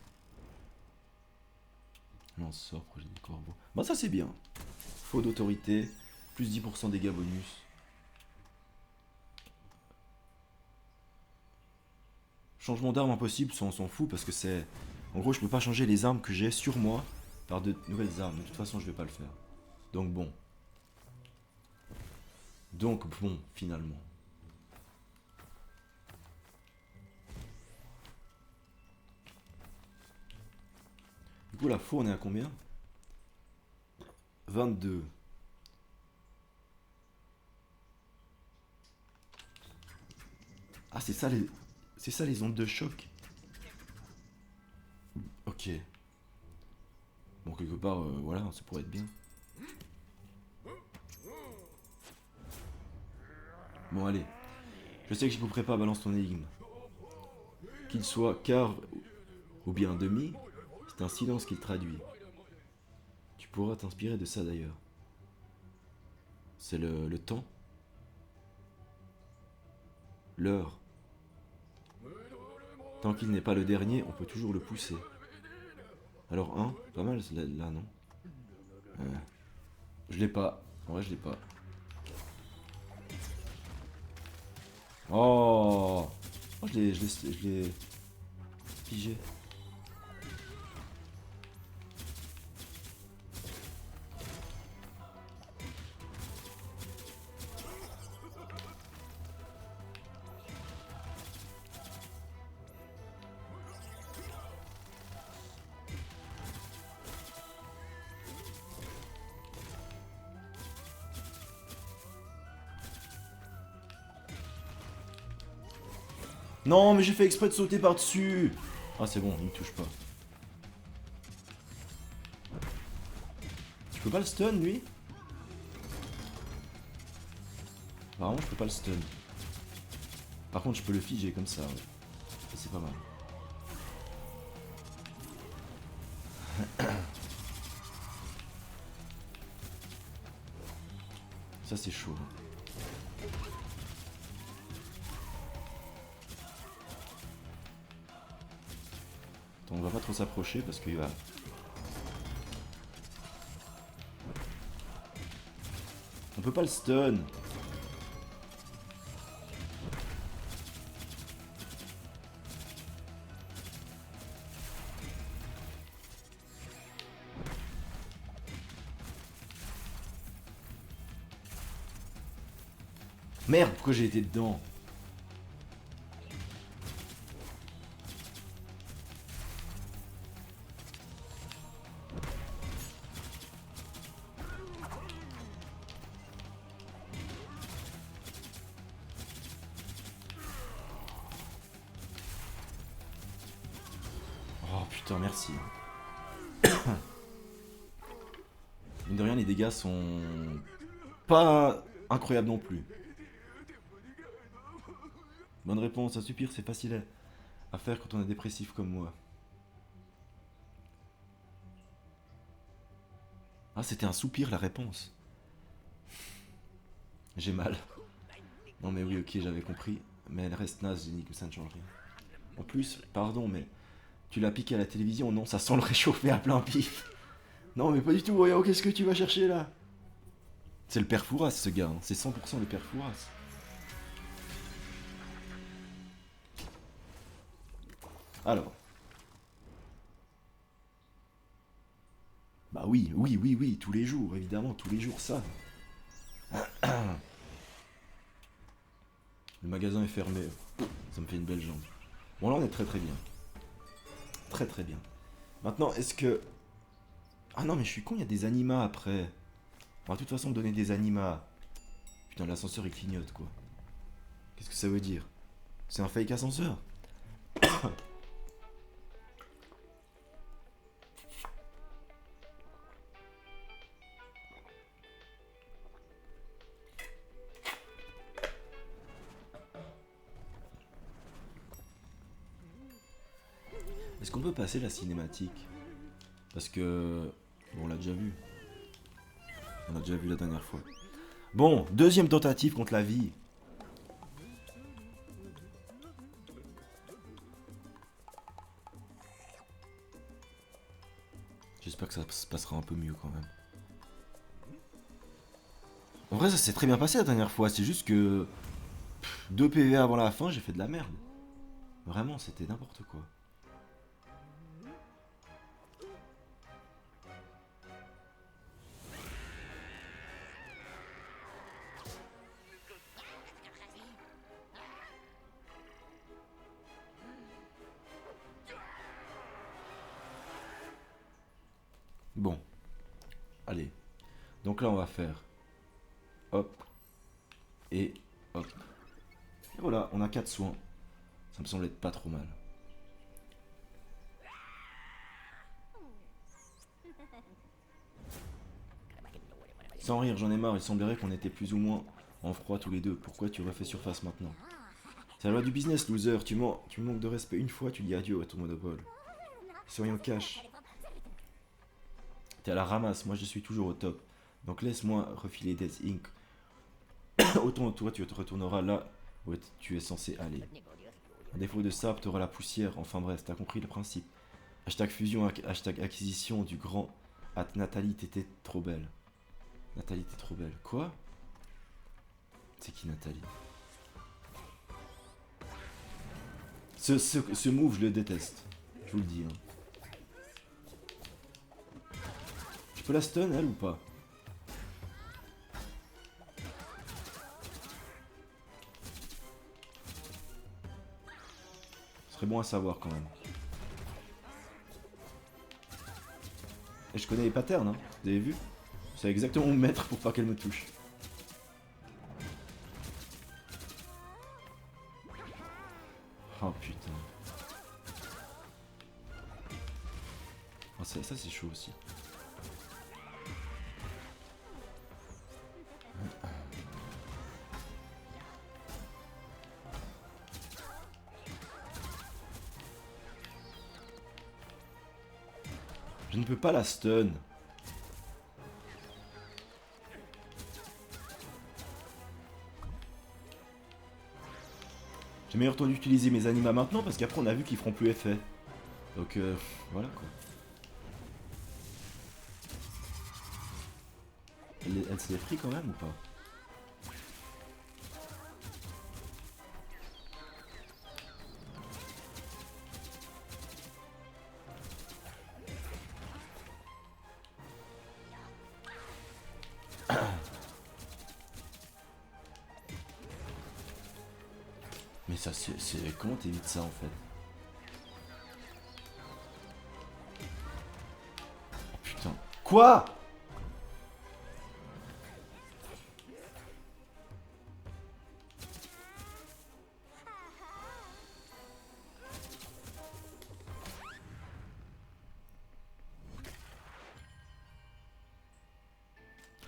On sort, projet des corbeaux. Bah ça c'est bien. Faux d'autorité. Plus 10% dégâts bonus. Changement d'arme impossible, ça on s'en fout parce que c'est... En gros, je peux pas changer les armes que j'ai sur moi par de nouvelles armes. De toute façon, je vais pas le faire. Donc bon. Donc bon, finalement. Du coup, la faux, on est à combien? 22. Ah, c'est ça les... C'est ça les ondes de choc. Ok. Bon, quelque part, voilà, ça pourrait être bien. Bon, allez. Je sais que j'y couperai pas, balance ton énigme. Qu'il soit quart ou bien demi, c'est un silence qu'il traduit. Tu pourras t'inspirer de ça d'ailleurs. C'est le temps. L'heure. Tant qu'il n'est pas le dernier, on peut toujours le pousser. Alors un, pas mal là, non? Je l'ai pas. En vrai, je l'ai pas. Oh! Oh, je l'ai pigé. Non, mais j'ai fait exprès de sauter par-dessus. Ah, c'est bon, il me touche pas. Je peux pas le stun, lui? Apparemment, je peux pas le stun. Par contre, je peux le figer comme ça, ouais. Et c'est pas mal. Ça, c'est chaud. Attends, on va pas trop s'approcher parce qu'il va... On peut pas le stun. Merde, pourquoi j'ai été dedans? Oh putain, merci. Mine de rien, les dégâts sont pas incroyables non plus. Bonne réponse, assoupir, c'est facile à faire quand on est dépressif comme moi. Ah, c'était un soupir la réponse. J'ai mal. Non mais oui, ok, j'avais compris. Mais elle reste naze, j'ai dit que ça ne change rien. En plus, pardon, mais tu l'as piqué à la télévision, non, ça sent le réchauffer à plein pif. Non mais pas du tout, voyons, qu'est-ce que tu vas chercher là? C'est le père Fouras ce gars, hein. C'est 100% le père Fouras. Alors. Bah oui, oui, oui, oui, tous les jours, évidemment, tous les jours, ça. Le magasin est fermé. Ça me fait une belle jambe. Bon là on est très très bien. Très très bien. Maintenant, est-ce que... Ah non mais je suis con, il y a des animas après. On va de toute façon me donner des animas. Putain, l'ascenseur il clignote quoi. Qu'est-ce que ça veut dire? C'est un fake ascenseur? Est-ce qu'on peut passer la cinématique? Parce que... Bon, on l'a déjà vu. On l'a déjà vu la dernière fois. Bon, deuxième tentative contre la vie. J'espère que ça se passera un peu mieux quand même. En vrai, ça s'est très bien passé la dernière fois. C'est juste que... 2 PV avant la fin, j'ai fait de la merde. Vraiment, c'était n'importe quoi. Bon, allez. Donc là, on va faire... Hop. Et hop. Et voilà, on a 4 soins. Ça me semble être pas trop mal. Sans rire, j'en ai marre, il semblerait qu'on était plus ou moins en froid tous les deux. Pourquoi tu refais surface maintenant? C'est la loi du business, loser. Tu me manques de respect une fois, tu dis adieu à ton monopole. Soyons cash. T'es à la ramasse, moi je suis toujours au top. Donc laisse-moi refiler Death Inc. Autant toi tu te retourneras là où tu es censé aller. À défaut de ça, t'auras la poussière. Enfin bref, t'as compris le principe. Hashtag fusion, hashtag acquisition du grand... Nathalie, t'étais trop belle. Nathalie, t'es trop belle. Quoi? C'est qui Nathalie? Ce move, je le déteste. Je vous le dis. Hein. Je peux la stun, elle, ou pas? Ce serait bon à savoir, quand même. Et je connais les patterns, hein. Vous avez vu? Je sais exactement où me mettre pour pas qu'elle me touche. Oh putain. Oh, ça c'est chaud aussi. Je ne peux pas la stun. J'ai meilleur temps d'utiliser mes animas maintenant parce qu'après on a vu qu'ils feront plus effet. Donc voilà quoi. Elle s'est pris quand même ou pas? Mais ça c'est... Comment t'évites ça en fait? Oh putain. Quoi?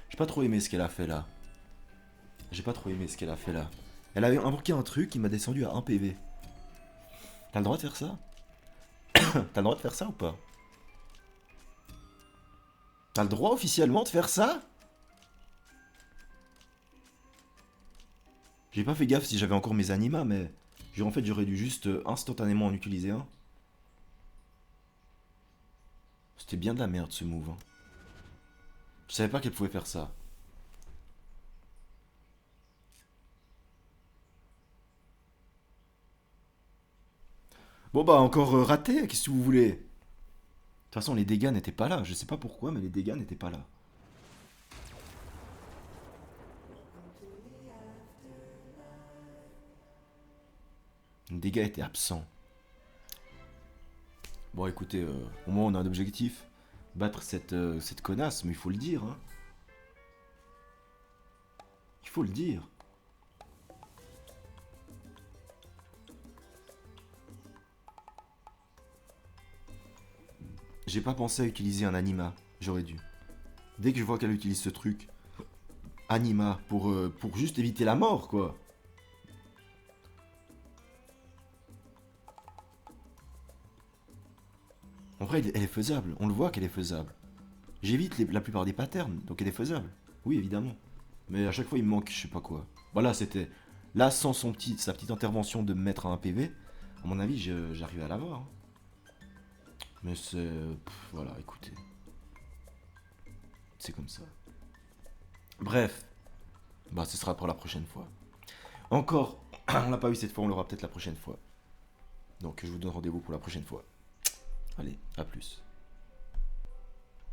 J'ai pas trop aimé ce qu'elle a fait là. J'ai pas trop aimé ce qu'elle a fait là. Elle avait invoqué un truc qui m'a descendu à 1 PV. T'as le droit de faire ça? T'as le droit de faire ça ou pas? T'as le droit officiellement de faire ça? J'ai pas fait gaffe si j'avais encore mes animas, mais... En fait, j'aurais dû juste instantanément en utiliser un. C'était bien de la merde ce move. Hein. Je savais pas qu'elle pouvait faire ça. Bon bah encore raté, qu'est-ce que vous voulez? De toute façon les dégâts n'étaient pas là, je sais pas pourquoi mais les dégâts n'étaient pas là. Les dégâts étaient absents. Bon écoutez, au moins on a un objectif. Battre cette connasse, mais il faut le dire. Hein. Il faut le dire. J'ai pas pensé à utiliser un anima, j'aurais dû. Dès que je vois qu'elle utilise ce truc, anima, pour juste éviter la mort, quoi. En vrai, elle est faisable, on le voit qu'elle est faisable. J'évite la plupart des patterns, donc elle est faisable. Oui, évidemment. Mais à chaque fois, il me manque je sais pas quoi. Voilà, c'était... Là, sans sa petite intervention de me mettre à un PV, à mon avis, j'arrive à l'avoir. Hein. Mais c'est... Voilà, écoutez. C'est comme ça. Bref. Bah, ce sera pour la prochaine fois. Encore, on l'a pas eu cette fois, on l'aura peut-être la prochaine fois. Donc, je vous donne rendez-vous pour la prochaine fois. Allez, à plus.